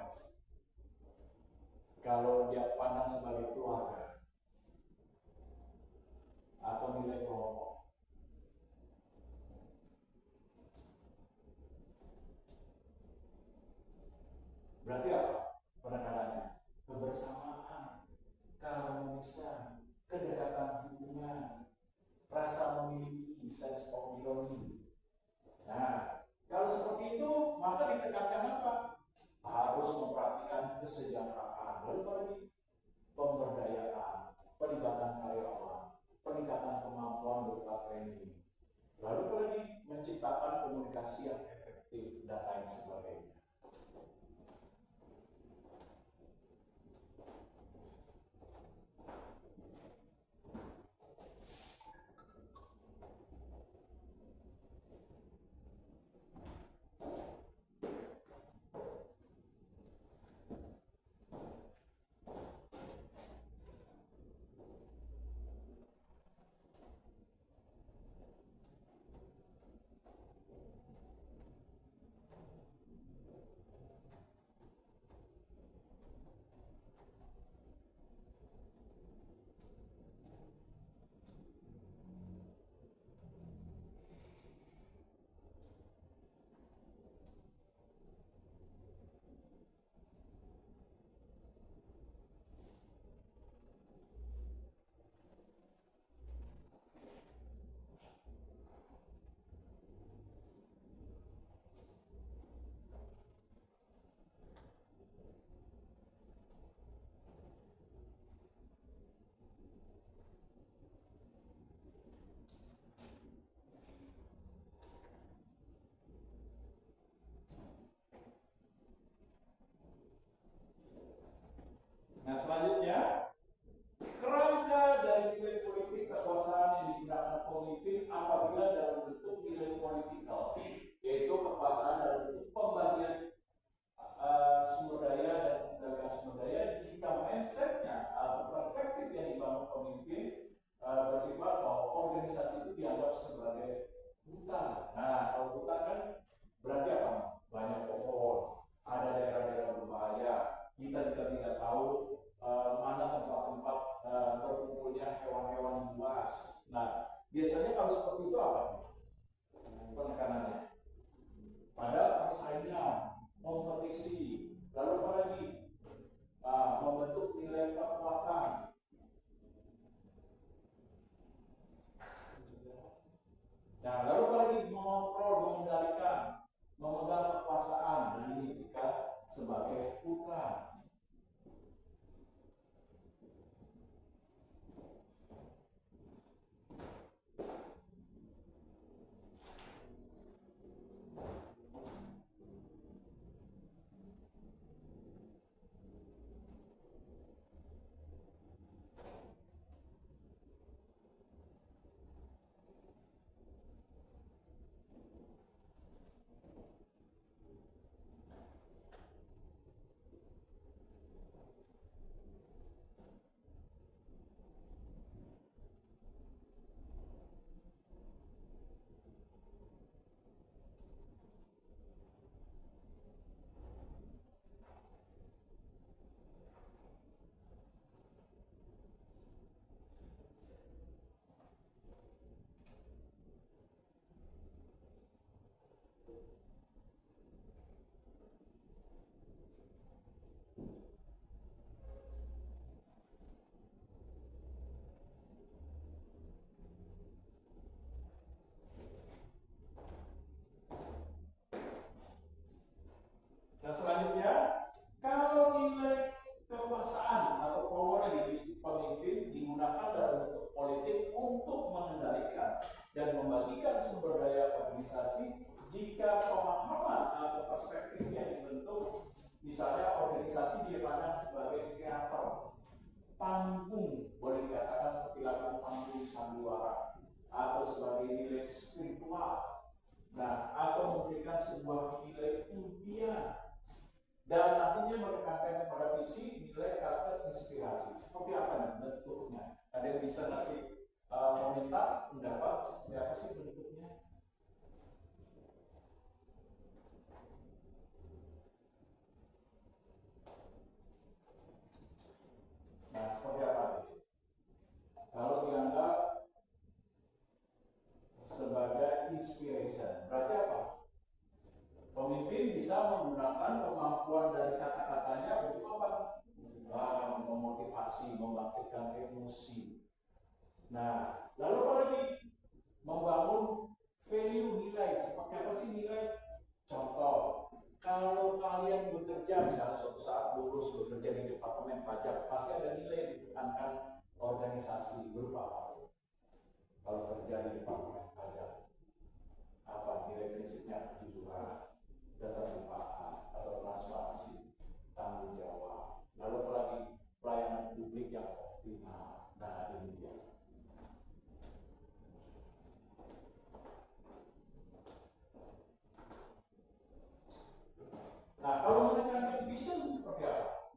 Speaker 1: Kalau dia pandang sebagai keluarga atau nilai kelompok, berarti apa penekanannya? Kebersamaan, keharmonisan, kedekatan hubungan, rasa memiliki, sense of belonging. Nah, kalau seperti itu, maka ditekankan apa? Harus memperhatikan kesejahteraan, lalu lagi pemberdayaan, pelibatan karyawan, peningkatan kemampuan berupa training, lalu lagi menciptakan komunikasi yang efektif dan lain sebagainya. Nah, selanjutnya, kerangka dari nilai politik kekuasaan yang digunakan pemimpin apabila dalam bentuk nilai politikal, yaitu kekuasaan dalam bentuk pembagian sumber daya dan penggalangan sumber daya, jika mindsetnya atau perspektif yang dibangun pemimpin bersifat bahwa organisasi itu dianggap sebagai hutan. Nah, kalau hutan kan berarti apa? Banyak pohon, ada daerah-daerah berbahaya, kita juga tidak tahu mana tempat-tempat berkumpulnya hewan-hewan buas. Nah, biasanya kalau seperti itu apa penekanannya? Pada persaingan, kompetisi, lalu apa lagi? organisasi jika pemahaman atau perspektif yang dibentuk, misalnya organisasi dipandang sebagai teater, panggung, boleh dikatakan seperti lagu panggung sandiwara, atau sebagai nilai spiritual, nah, atau memberikan sebuah nilai impian, dan nantinya menekankan kepada visi, nilai, karakter, inspirasi. Seperti apa nih bentuknya? Ada yang bisa kasih komentar, pendapat seperti apa sih bentuknya? Nah, seperti apa nih? Kalau dianggap sebagai inspiration, berarti apa? Pemimpin bisa menggunakan kemampuan dari kata-katanya untuk apa? Memotivasi, membangkitkan emosi. Nah, lalu apa lagi? Membangun value, nilai. Seperti apa sih nilai? Contoh, kalau kalian bekerja, misalnya suatu saat lulus bekerja di departemen pajak, pasti ada nilai yang ditekankan organisasi berupa apa? Kalau kerja di departemen pajak, apa nilai prinsipnya? Kejujuran, keterbukaan atau transparansi, tanggung jawab. Lalu apa lagi? Pelayanan publik yang optimal. Nah, ini dia. Nah, kalau menekankan vision seperti apa?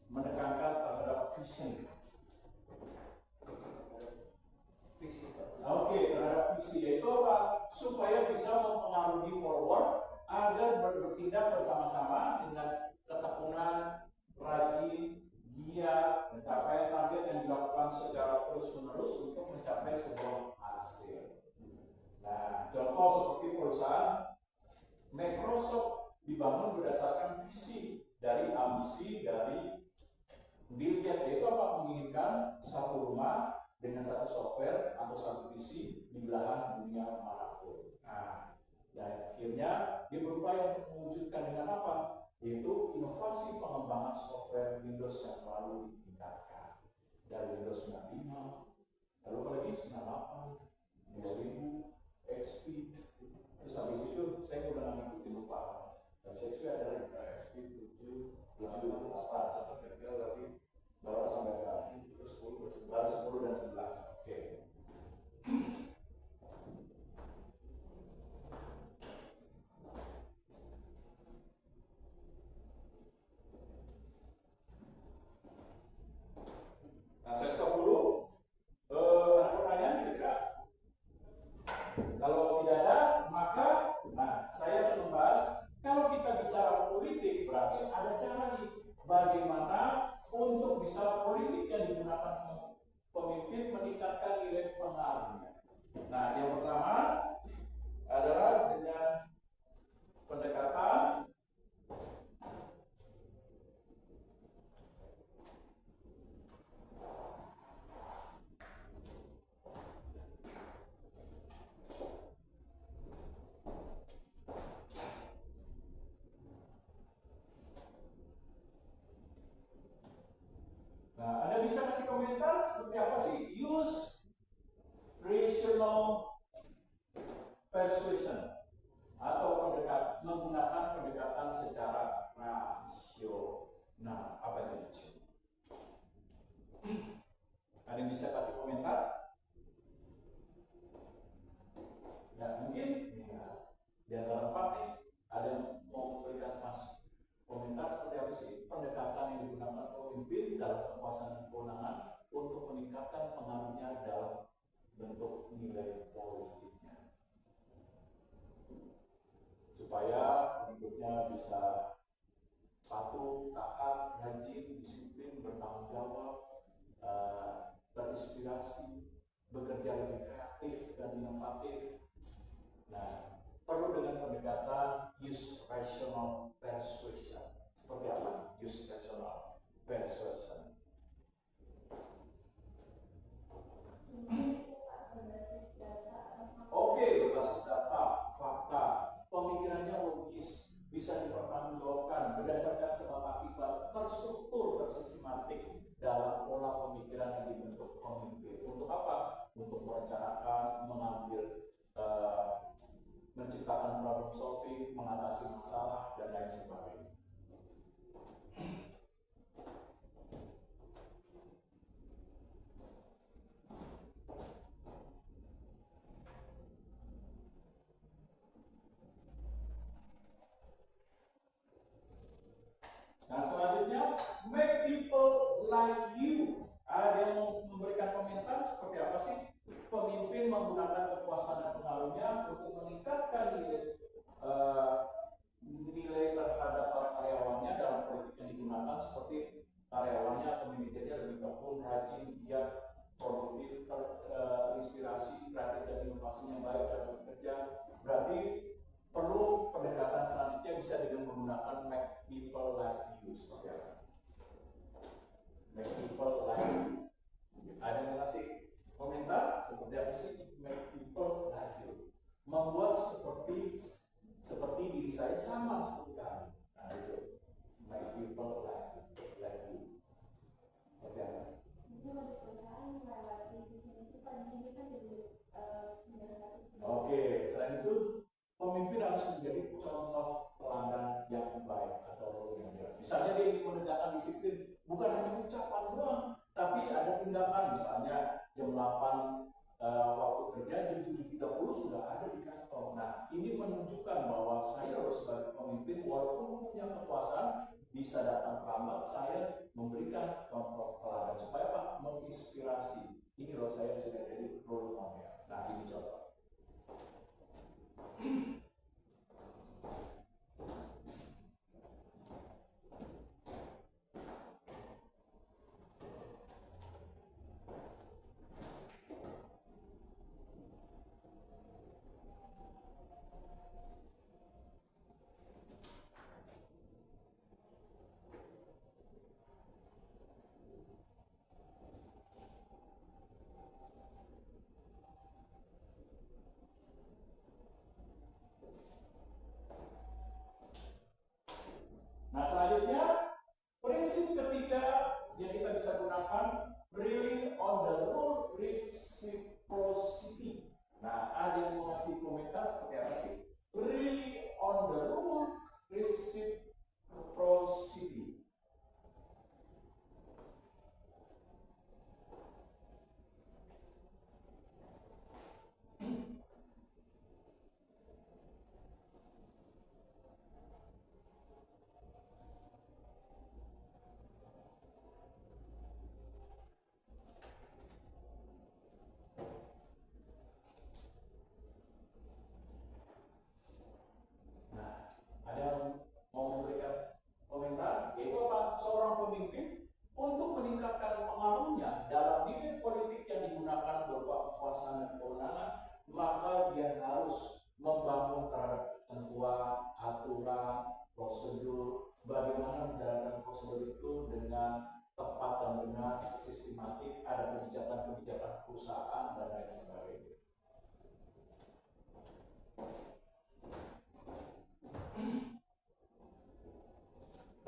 Speaker 1: Menekankan terhadap vision. Oke, terhadap visi yaitu apa? Supaya bisa mempengaruhi forward agar bertindak bersama-sama dengan ketekunan, rajin, giat, mencapai target yang dilakukan secara terus-menerus untuk mencapai sebuah hasil. Nah, contoh seperti perusahaan Microsoft dibangun berdasarkan visi dari ambisi dari Bill Gates, yaitu apa? Menginginkan satu rumah dengan satu software atau satu PC di belahan dunia manapun. Nah, dan akhirnya dia berupaya untuk mewujudkan dengan apa? Yaitu inovasi pengembangan software Windows yang selalu ditingkatkan dari Windows 95, lalu apalagi 98, 2000, XP, terus habis itu saya udah ngikutin lupa. Habis XP ada XP 7, 8, tapi baru sampai ke 10 dan 11. Oke. Nah, saya stop dulu. Ada pertanyaan kira-kira? Kalau tidak ada, maka saya akan membahas kalau kita bicara politik berarti ada cara nih bagaimana untuk bisa politik yang digunakan pemimpin meningkatkan nilai pengaruhnya. Nah, yang pertama adalah dengan pendekatan Anda bisa kasih komentar seperti apa sih use rational persuasion atau menggunakan pendekatan secara rasional. Nah, apa itu rasio? Ada yang bisa kasih komentar? Ya, mungkin ya, di antara 4 nih ada yang mau memberikan komentar seperti apa sih pendekatan yang digunakan pemimpin dalam kekuasaan dan kewenangan untuk meningkatkan pengaruhnya dalam bentuk nilai politiknya supaya pengikutnya bisa patuh, taat, rajin, disiplin, bertanggung jawab, terinspirasi, bekerja lebih kreatif dan inovatif. Nah, perlu dengan pendekatan use rational persuasion. Seperti apa? Use rational persuasion. Oke, berbasis data, fakta, pemikirannya logis, bisa dipertanggungjawabkan berdasarkan sebab akibat, terstruktur, tersistematik dalam pola pemikiran yang dibentuk pemimpin. Untuk apa? Untuk merencanakan, mengambil menciptakan problem solving, mengatasi masalah, dan lain sebagainya. Nah, selanjutnya, make people like you. Ada yang mau memberikan komentar seperti apa sih pemimpin menggunakan kekuasaan dan pengaruhnya untuk meningkatkan nilai terhadap para karyawannya dalam politik yang digunakan, seperti karyawannya atau manajernya lebih tekun, rajin, giat, produktif, terinspirasi, kreatif, dan inovasinya baik dalam bekerja. Berarti perlu pendekatan selanjutnya bisa dengan menggunakan make people like you. Seperti apa? Make people like you. Ada yang ngasih komentar seperti apa sih make people like you? Membuat seperti diri saya sama seperti kamu. Nah itu make people like you. Seperti apa? Oke, selain itu pemimpin harus menjadi contoh teladan yang baik atau role model. Misalnya dia ingin menegakkan disiplin, bukan hanya ucapan doang, tapi ada tindakan. Misalnya jam 8 waktu kerja, jam 7.30 sudah ada di kantor. Nah, ini menunjukkan bahwa saya harus sebagai pemimpin, walaupun punya kekuasaan, bisa datang terlambat, saya memberikan contoh teladan supaya apa? Menginspirasi. Ini loh, saya sudah jadi role model. Nah, ini contoh. Nah, selanjutnya prinsip ketiga yang kita bisa gunakan, really on the rule reciprocity. Nah, ada yang mau kasih komentar seperti apa sih? Really on the rule reciprocity. Seorang pemimpin untuk meningkatkan pengaruhnya dalam nilai politik yang digunakan berupa kekuasaan dan kewenangan, maka dia harus membangun terhadap ketentuan, aturan, prosedur, bagaimana menjalankan prosedur itu dengan tepat dan benar, sistematik, ada kebijakan-kebijakan perusahaan dan lain sebagainya.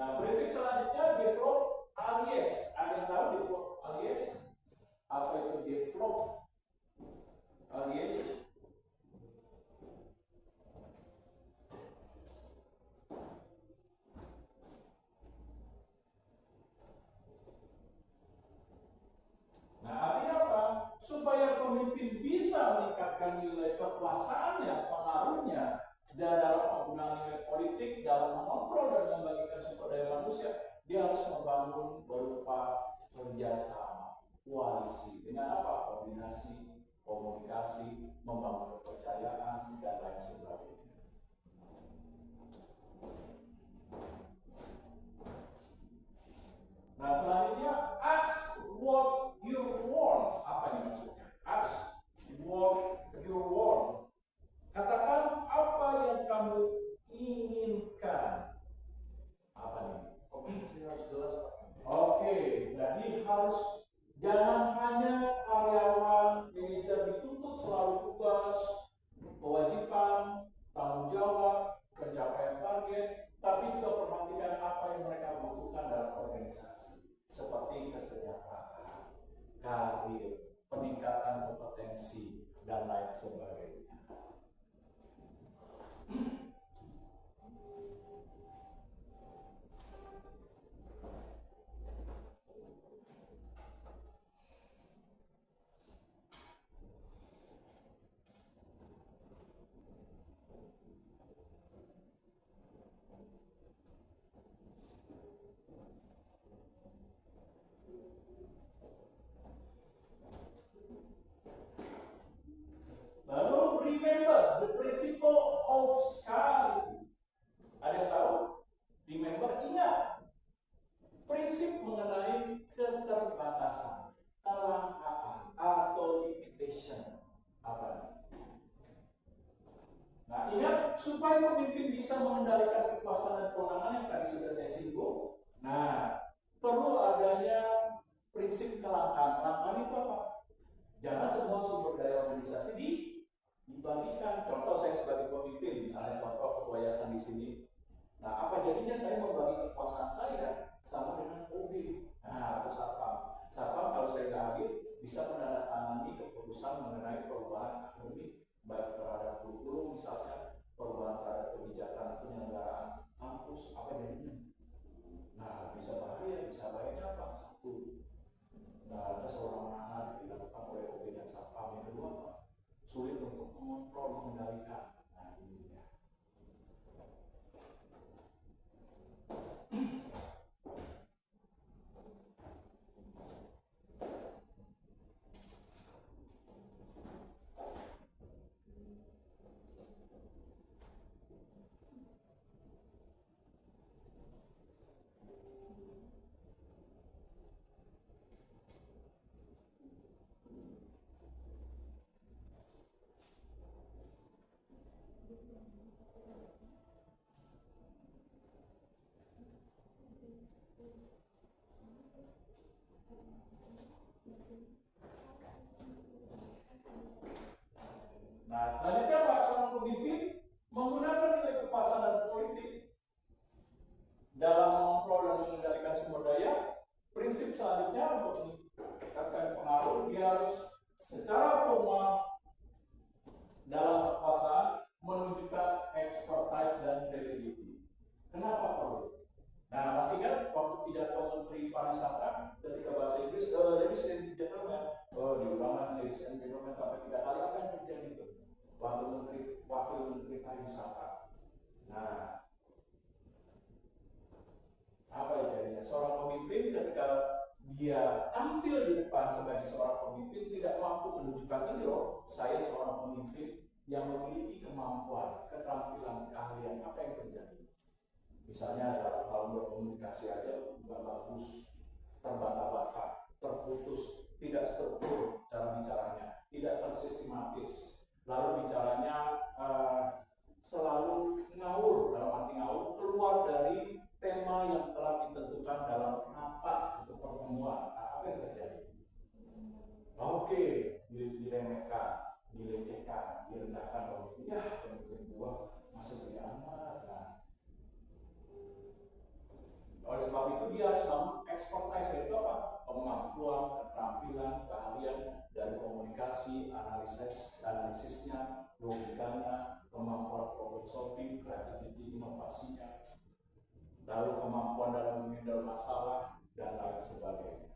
Speaker 1: Nah, prinsip selanjutnya develop alias. Ada yang tahu develop alias? Apa itu develop alias? Nah, artinya apa? Supaya pemimpin bisa meningkatkan nilai kekuasaannya, pengaruhnya, dan dalam penggunaan nilai politik, dalam mengontrol dan membagikan sumber daya manusia, dia harus membangun berupa kerjasama, koalisi. Dengan apa? Koordinasi, komunikasi, membangun kepercayaan, dan lain sebagainya. Nah, selanjutnya, ask what you want. Apa ini maksudnya? Ask what you want. Katakan apa yang kamu inginkan. Apa nih? Komunikasi harus jelas, Pak. Oke, jadi harus jangan hanya karyawan, manajer dituntut selalu tugas, kewajiban, tanggung jawab, pencapaian target, tapi juga perhatikan apa yang mereka butuhkan dalam organisasi, seperti kesejahteraan, karir, peningkatan kompetensi, dan lain sebagainya. sekali. Ada yang tahu? Remember, ingat prinsip mengenai keterbatasan, kelangkaan atau limitation. Apa? Nah, ingat supaya pemimpin bisa mengendalikan kekuasaan dan kewenangan yang tadi sudah saya singgung. Nah, perlu adanya prinsip kelangkaan. Kelangkaan itu apa? Jangan semua sumber daya organisasi dibagikan. Contoh saya sebagai pemimpin, misalnya contoh ketua yayasan di sini. Nah, apa jadinya saya membagi kekuasaan saya sama dengan OB, atau satpam. Satpam kalau saya nggak hadir bisa menandatangani keputusan mengenai perubahan akademik, baik terhadap kurikulum misalnya, perubahan terhadap kebijakan penyelenggaraan kampus, apa jadinya? Nah, bisa bahaya, bisa bahayanya apa? Satu, nah, ada seorang anak dilakukan oleh OB dan satpam. Yang kedua apa? Sulit untuk mengontrol, mengendalikan. Nah, ini ya. Nah, selanjutnya Pak, seorang pemimpin menggunakan nilai kekuasaan dan politik dalam mengontrol dan mengendalikan sumber daya. Prinsip selanjutnya untuk meningkatkan pengaruh, dia harus secara formal dalam kekuasaan menunjukkan expertise dan credibility. Kenapa perlu? Nah, masih ingat waktu pidato Menteri Pariwisata ketika bahasa Inggris, ladies and gentlemen, diulang ladies and gentlemen sampai 3 kali, apa yang terjadi itu? Wakil Menteri Pariwisata. Nah, apa yang jadinya? Seorang pemimpin ketika dia tampil di depan sebagai seorang pemimpin tidak mampu menunjukkan ini loh, saya seorang pemimpin yang memiliki kemampuan, keterampilan, keahlian. Apa yang terjadi? Misalnya dalam hal berkomunikasi aja nggak bagus, terbata-bata, terputus, tidak struktur cara bicaranya, tidak tersistematis, lalu bicaranya selalu ngawur, dalam arti ngawur, keluar dari tema yang telah ditentukan dalam rapat atau pertemuan. Nah, apa yang terjadi? Oke, diremehkan, dilecehkan, direndahkan. Ya, pemimpin gua masuk ke amat. Nah, oleh sebab itu dia harus bangun expertise, yaitu apa? Kemampuan, keterampilan, keahlian dari komunikasi, analisisnya, logikanya, kemampuan problem solving, kreativiti, inovasinya, lalu kemampuan dalam mengendal masalah dan lain sebagainya.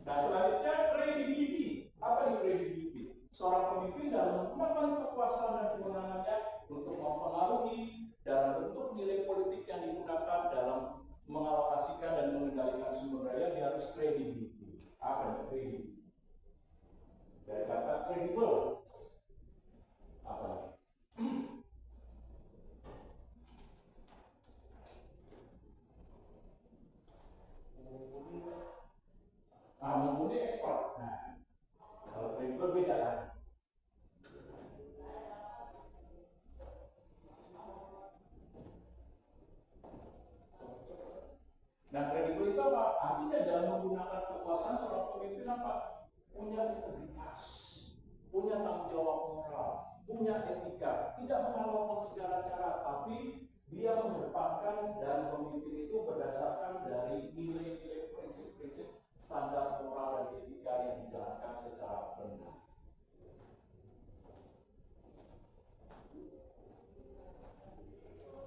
Speaker 1: Nah, selanjutnya credibility. Apa itu credibility? Seorang pemimpin dalam menggunakan kekuasaan dan kewenangannya untuk mempengaruhi dalam bentuk nilai politik yang digunakan dalam mengalokasikan dan mengendalikan sumber daya, dia harus credibility. Apa itu credibility? Dari kata credible. Apa? Mumpuni ekspor. Nah, kalau credible beda kan? Nah, kredibel itu apa? Artinya dalam menggunakan kekuasaan seorang pemimpin apa? Punya integritas, punya tanggung jawab moral, punya etika, tidak melakukan segala cara, tapi dia mengedepankan dan pemimpin itu berdasarkan dari nilai-nilai prinsip-prinsip standar moral dan etika yang dijalankan secara benar.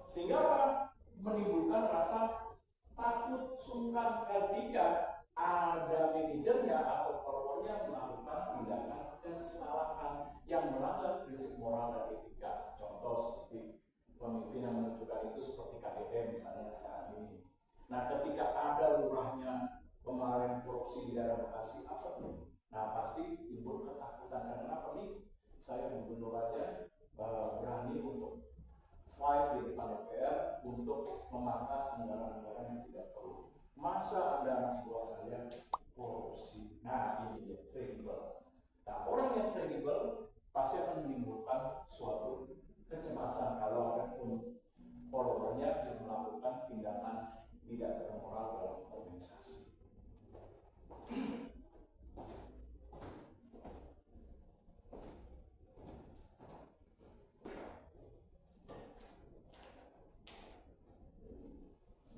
Speaker 1: Sehingga apa? Menimbulkan rasa takut sungkan ketika ada manajernya atau followernya melakukan tindakan kesalahan yang melanggar prinsip moral dan etika. Contoh seperti pemimpin yang menunjukkan itu seperti KDM misalnya saat ini. Nah, ketika ada lurahnya kemarin korupsi di daerah Bekasi apa tuh? Nah, pasti timbul ketakutan. Karena apa nih? saya gubernur aja berani untuk fight di depan DPR untuk memangkas anggaran-anggaran yang tidak perlu. Masa ada anak buah saya korupsi? Nah, ini dia, kredibel. Nah, orang yang kredibel pasti akan menimbulkan suatu kecemasan kalau ada followernya yang melakukan tindakan tidak bermoral dalam organisasi.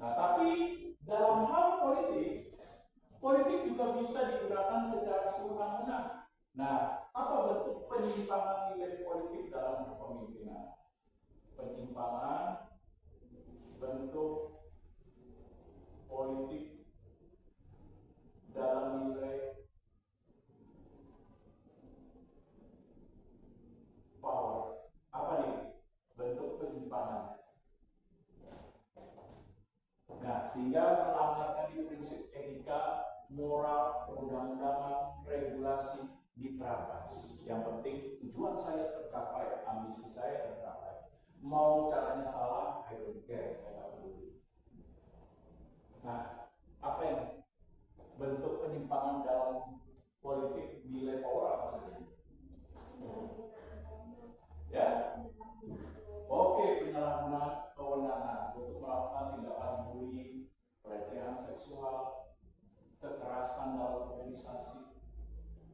Speaker 1: Nah, tapi dalam hal politik juga bisa digunakan secara sewenang-wenang. Nah, apa bentuk penyimpangan nilai politik dalam kepemimpinan? Penyimpangan bentuk politik dalam nilai power. Apa nih bentuk penyimpangan? Nah, sehingga melanggar tadi prinsip etika, moral, perundang-undangan, regulasi diterabas. Yang penting tujuan saya tercapai, ambisi saya tercapai. Mau caranya salah, I don't care, saya nggak peduli. Nah, apa yang bentuk penyimpangan dalam politik nilai power apa saja? Ya, oke, penyalahgunaan kewenangan untuk melakukan tindakan bullying, pelecehan seksual, kekerasan dalam organisasi,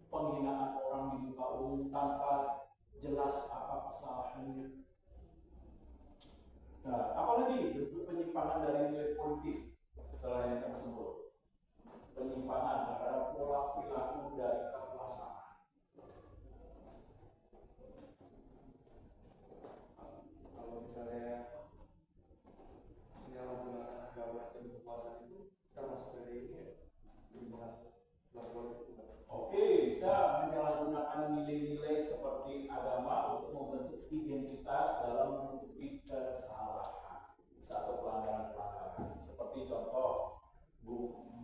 Speaker 1: penghinaan orang di muka umum tanpa jelas apa kesalahannya. Nah, apalagi bentuk penyimpangan dari nilai politik selain yang tersebut? Penyimpangan terhadap pola perilaku dari kekuasaan.
Speaker 2: Kalau misalnya penyalahgunaan agama dan kekuasaan itu termasuk dari ini ya, penyimpangan politik.
Speaker 1: Oke, bisa menyalahgunakan nilai-nilai seperti agama untuk membentuk identitas dalam menutupi kesalahan atau pelanggaran-pelanggaran. Seperti contoh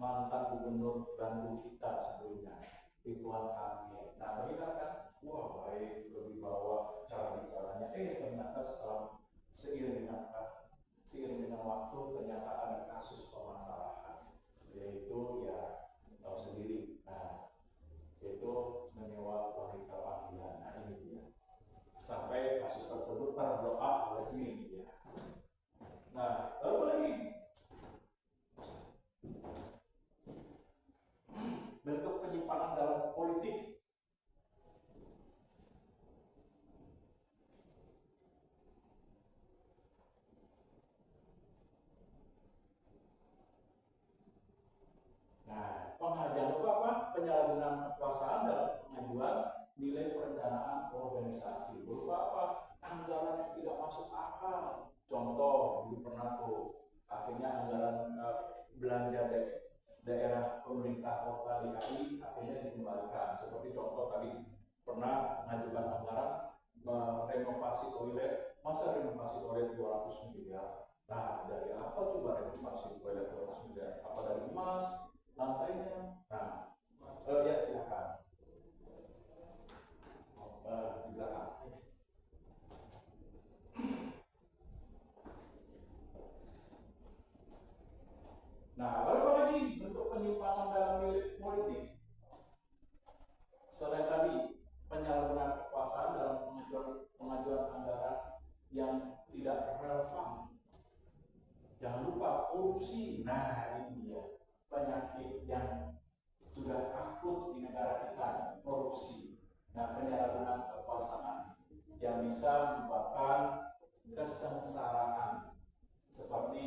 Speaker 1: mantan gubernur Bandung kita sebelumnya, Ridwan Kamil. Nah, mereka kan, wah baik, berwibawa cara bicaranya. Ternyata setelah seiring dengan waktu ternyata ada kasus permasalahan, yaitu ya tahu sendiri. Nah, itu menyewa wanita panggilan. Nah, ini dia. Sampai kasus tersebut terblow up oleh media. Nah, lalu apa lagi? Bentuk penyimpangan dalam politik. Nah, jangan lupa apa? Penyalahgunaan kekuasaan dalam pengajuan nilai perencanaan organisasi. Berupa apa? Anggaran yang tidak masuk akal. Contoh, dulu pernah tuh, akhirnya anggaran belanja daerah pemerintah kota DKI akhirnya dikembalikan. Seperti contoh tadi, pernah mengajukan anggaran renovasi toilet. Masa renovasi toilet 200 miliar? Nah, dari apa coba renovasi toilet 200 miliar? Apa dari emas? Lantainya? Nah, ya silakan. Di belakang. Nah, lalu apa lagi bentuk penyimpangan dalam nilai politik? Selain tadi penyalahgunaan kekuasaan dalam pengajuan anggaran yang tidak relevan. Jangan lupa korupsi. Nah, ini dia penyakit yang sudah akut di negara kita, korupsi. Nah, penyalahgunaan kekuasaan yang bisa menyebabkan kesengsaraan seperti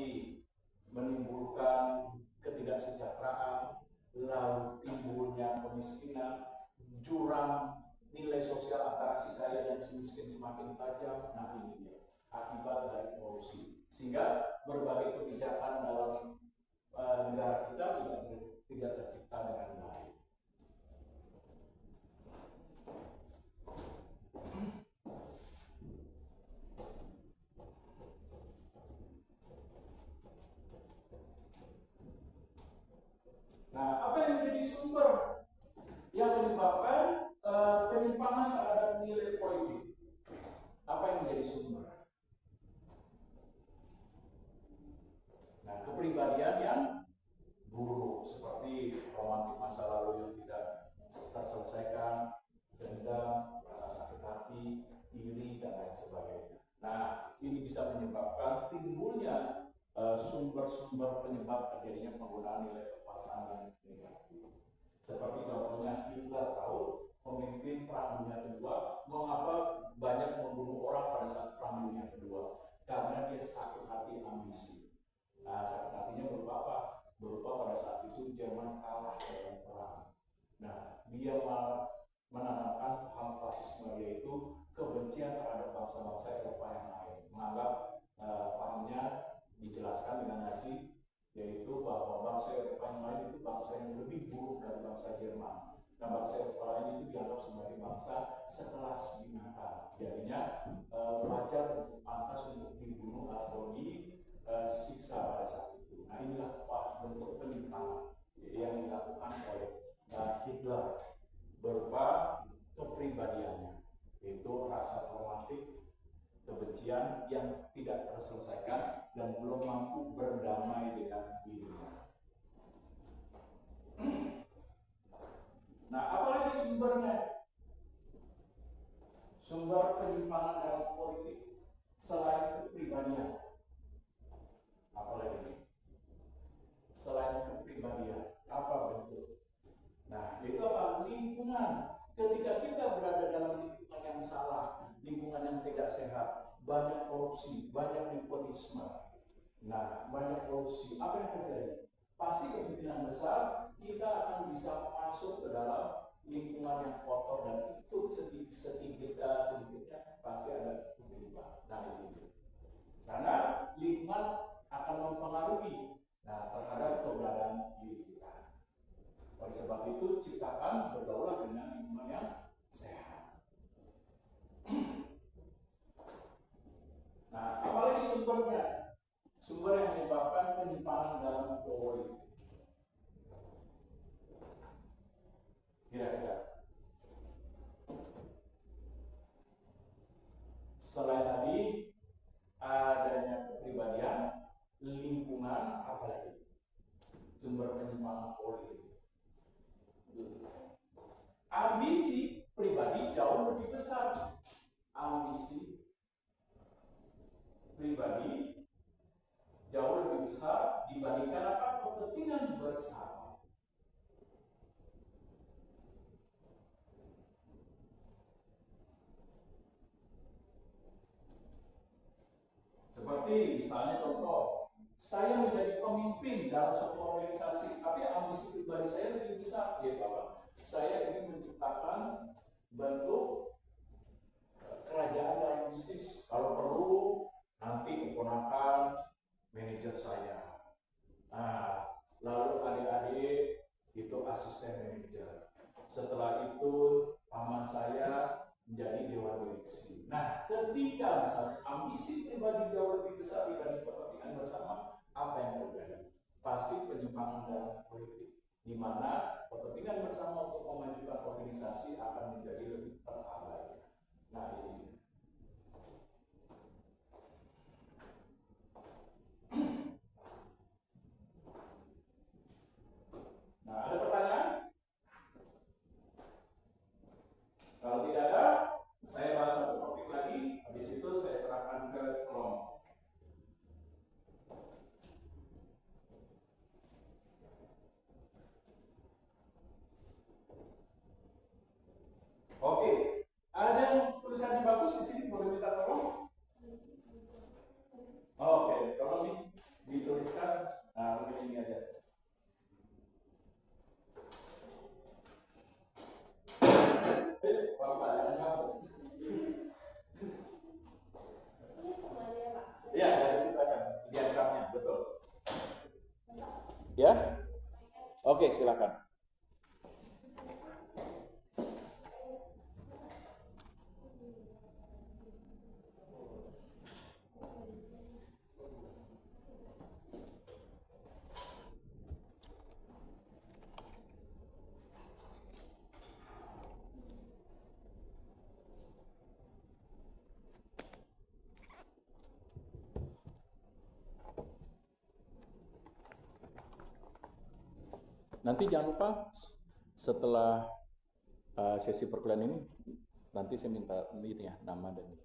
Speaker 1: menimbulkan ketidaksejahteraan, lalu timbulnya kemiskinan, jurang nilai sosial antara si kaya dan si miskin semakin tajam. Nah, ini dia akibat dari korupsi. Sehingga berbagai kebijakan dalam negara kita tidak tercipta dengan baik. Nah, apa yang menjadi sumber yang menyebabkan penyimpangan terhadap nilai politik buruk seperti romantik masa lalu yang tidak terselesaikan, dendam, rasa sakit hati, iri, dan lain sebagainya. Nah, ini bisa menyebabkan timbulnya sumber-sumber penyebab terjadinya penggunaan nilai kekuasaan yang negatif. Seperti contohnya Hitler tahu pemimpin Perang Dunia Kedua, mengapa banyak membunuh orang pada saat Perang Dunia Kedua? Karena dia sakit hati ambisi. Nah, sakit hatinya berupa apa? Berupa pada saat itu Jerman kalah dalam perang. Nah, dia menanamkan paham fasisme, yaitu kebencian terhadap bangsa-bangsa Eropa yang lain. Menganggap pahamnya dijelaskan dengan Nazi, yaitu bahwa bangsa Eropa yang lain itu bangsa yang lebih buruk dari bangsa Jerman. Nah, bangsa Eropa lain itu dianggap sebagai bangsa sekelas binatang. Jadinya wajar untuk pantas untuk dibunuh atau disiksa pada saat itu. Nah, inilah bentuk penyimpangan yang dilakukan oleh Hitler berupa kepribadiannya, yaitu rasa traumatik, kebencian yang tidak terselesaikan dan belum mampu berdamai dengan dirinya. Nah, apalagi sumbernya? Sumber penyimpangan dalam politik selain kepribadian. Apalagi selain kepribadian, apa bentuk? Nah, itu apa? Lingkungan. Ketika kita berada dalam lingkungan yang salah, lingkungan yang tidak sehat, banyak korupsi, banyak nepotisme. Nah, banyak korupsi, apa yang terjadi? Pasti kemungkinan besar kita akan bisa masuk ke dalam lingkungan yang kotor, dan itu sedikitnya pasti ada keterlibatan. Nah, itu karena lingkungan akan mempengaruhi terhadap keberadaan diri kita. Oleh sebab itu, ciptakan berdaulat dengan lingkungan yang sehat. Nah, apalagi sumbernya? Sumber yang menyebabkan penyimpangan dalam politik. Kira-kira selain tadi adanya kepribadian, lingkungan, apalagi sumber penyimpangan politik. Ambisi pribadi jauh lebih besar. Ambisi pribadi jauh lebih besar dibandingkan apa? Kepentingan bersama. Seperti misalnya contoh, saya menjadi pemimpin dalam sebuah organisasi, tapi ambisi pribadi saya lebih besar, yaitu apa? Saya ingin menciptakan bentuk kerajaan dalam bisnis. Kalau perlu nanti keponakan manajer saya. Nah, lalu adik-adik itu asisten manajer. Setelah itu paman saya menjadi dewan direksi. Nah, ketika misalnya ambisi pribadi jauh lebih besar dibanding kepentingan bersama, apa yang terjadi? Pasti penyimpangan dalam politik, di mana kepentingan bersama untuk memajukan organisasi akan menjadi lebih terabaikan. Nah, ini. Nah, ada pertanyaan? Kalau tidak ada, saya bahas satu topik lagi, habis itu saya serahkan ke kelompok. Oke, ada yang tulisannya bagus di sini, boleh minta tolong? Oke, tolong nih dituliskan. Nah, mungkin ini aja. Ya, dari situ aja diagramnya, betul. Ya? Oke, silakan. Nanti jangan lupa setelah sesi perkuliahan ini, nanti saya minta ini ya, nama dan ini.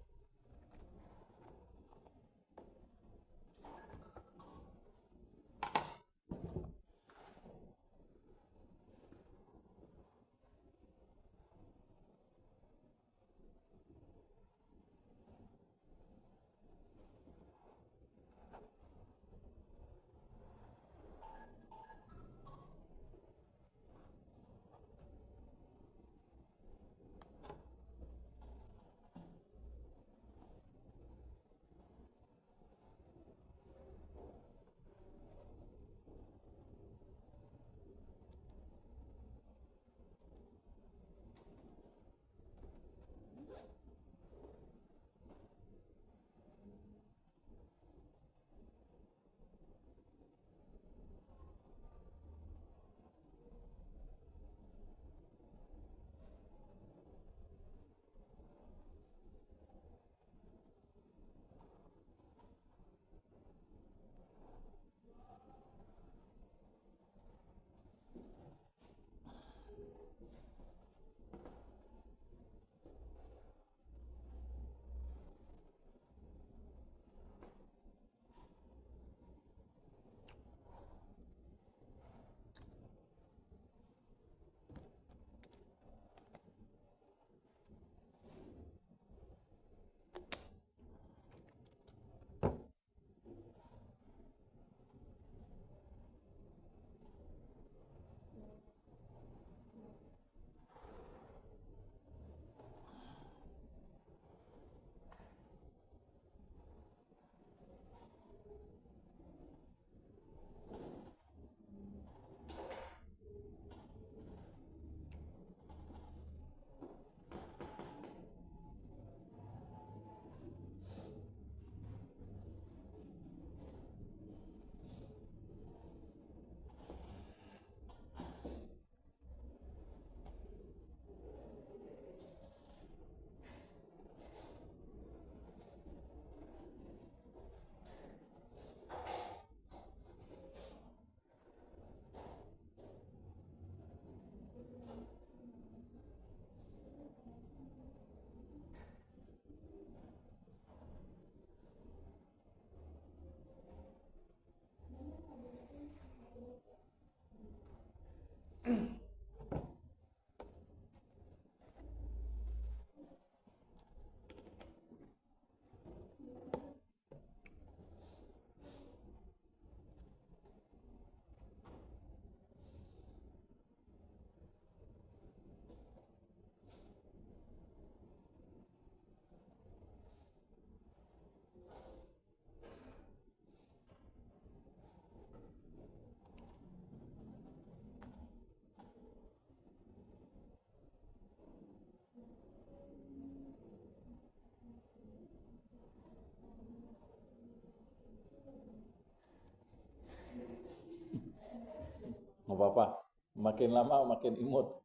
Speaker 1: Nggak apa-apa, makin lama makin imut.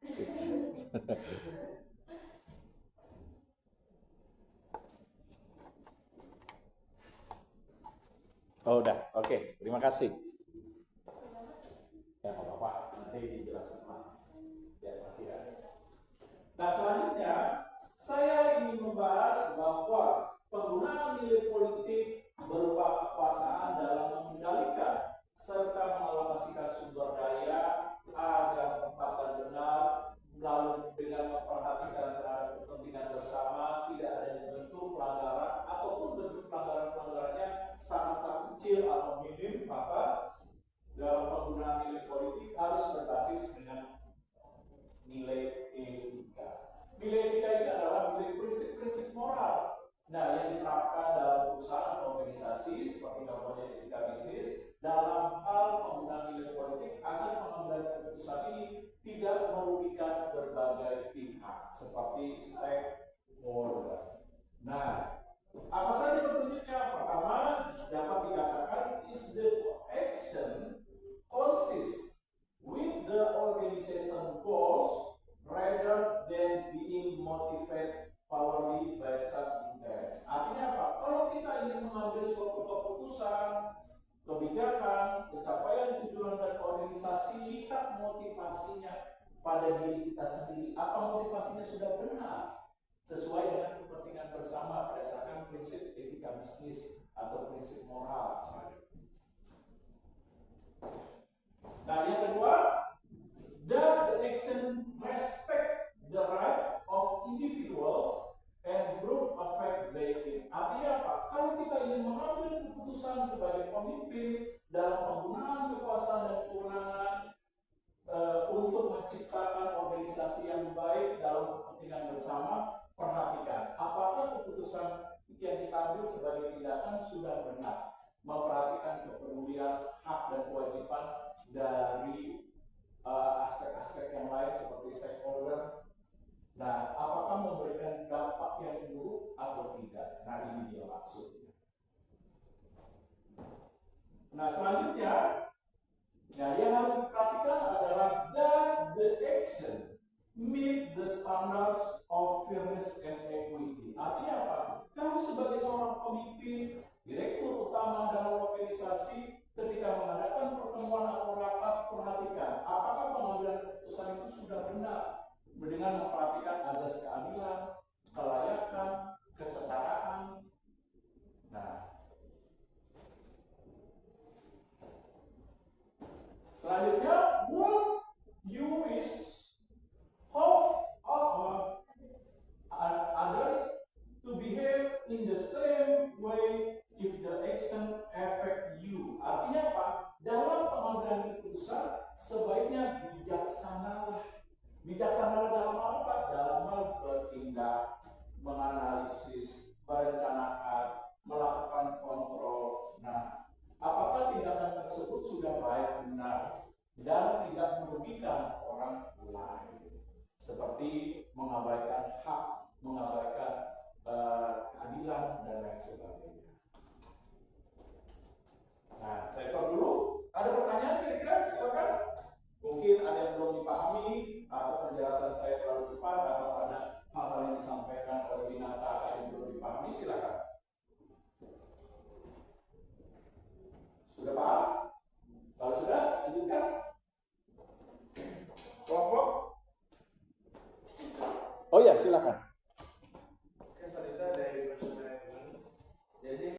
Speaker 1: Oh udah, oke, terima kasih. Ya nggak apa-apa, nanti dijelasin Pak. Ya, terima kasih ya. Nah selanjutnya, saya ingin membahas bahwa penggunaan nilai politik berupa kekuasaan dalam mengendalikan serta mengalokasikan sumber daya agar tepat dan benar, lalu dengan memperhatikan terhadap kepentingan bersama, tidak adanya bentuk pelanggaran ataupun bentuk pelanggaran-pelanggarannya sangat kecil atau minim, maka dalam penggunaan nilai politik harus berbasis dengan nilai etika. Nilai etika ini adalah nilai prinsip-prinsip moral. Nah, yang diterapkan dalam perusahaan atau organisasi seperti contohnya etika bisnis dalam hal penggunaan nilai politik agar pengambilan keputusan ini tidak merugikan berbagai pihak seperti stakeholder. Nah, apa saja bentuknya? Pertama, dapat dikatakan is the action consists with the organization goals rather than being motivated powerfully by self-interest. Artinya apa? Kalau kita ingin mengambil suatu keputusan, kebijakan, pencapaian tujuan dan organisasi, lihat motivasinya pada diri kita sendiri. Apa motivasinya sudah benar sesuai dengan kepentingan bersama berdasarkan prinsip etika bisnis atau prinsip moral misalnya. Nah, yang kedua, does the action respect the rights of individuals and group affect therein? Artinya apa? Kalau kita ingin mengambil keputusan sebagai pemimpin dalam penggunaan kekuasaan dan kewenangan untuk menciptakan organisasi yang baik dalam kepentingan bersama, perhatikan apakah keputusan yang kita ambil sebagai tindakan sudah benar, memperhatikan kepedulian, hak dan kewajiban dari aspek-aspek yang lain seperti stakeholder. Nah, apakah memberikan dampak yang buruk atau tidak? Nah, ini dia maksudnya. Nah, selanjutnya, yang harus diperhatikan adalah does the action meet the standards of fairness and equity? Artinya apa? Kalau sebagai seorang pemimpin, direktur utama dalam organisasi, ketika mengadakan pertemuan atau rapat, perhatikan apakah pengambilan keputusan itu sudah benar dengan memperhatikan azas keadilan, kelayakan, kesetaraan. Nah, selanjutnya, would you wish others to behave in the same way if the action affect you? Artinya apa? Dalam pengambilan keputusan sebaiknya bijaksanalah. Bijaksanalah dalam apa? Dalam hal bertindak, menganalisis, merencanakan, melakukan kontrol. Nah, apakah tindakan tersebut sudah baik, benar, dan tidak merugikan orang lain? Seperti mengabaikan hak, mengabaikan keadilan, dan lain sebagainya. Nah, saya stop dulu. Ada pertanyaan kira-kira? Silakan. Mungkin ada yang belum dipahami, atau penjelasan saya terlalu cepat, atau ada hal-hal yang disampaikan oleh Winata yang belum dipahami, silakan. Sudah paham? Kalau sudah, lanjutkan. Kelompok? Oh ya, silakan.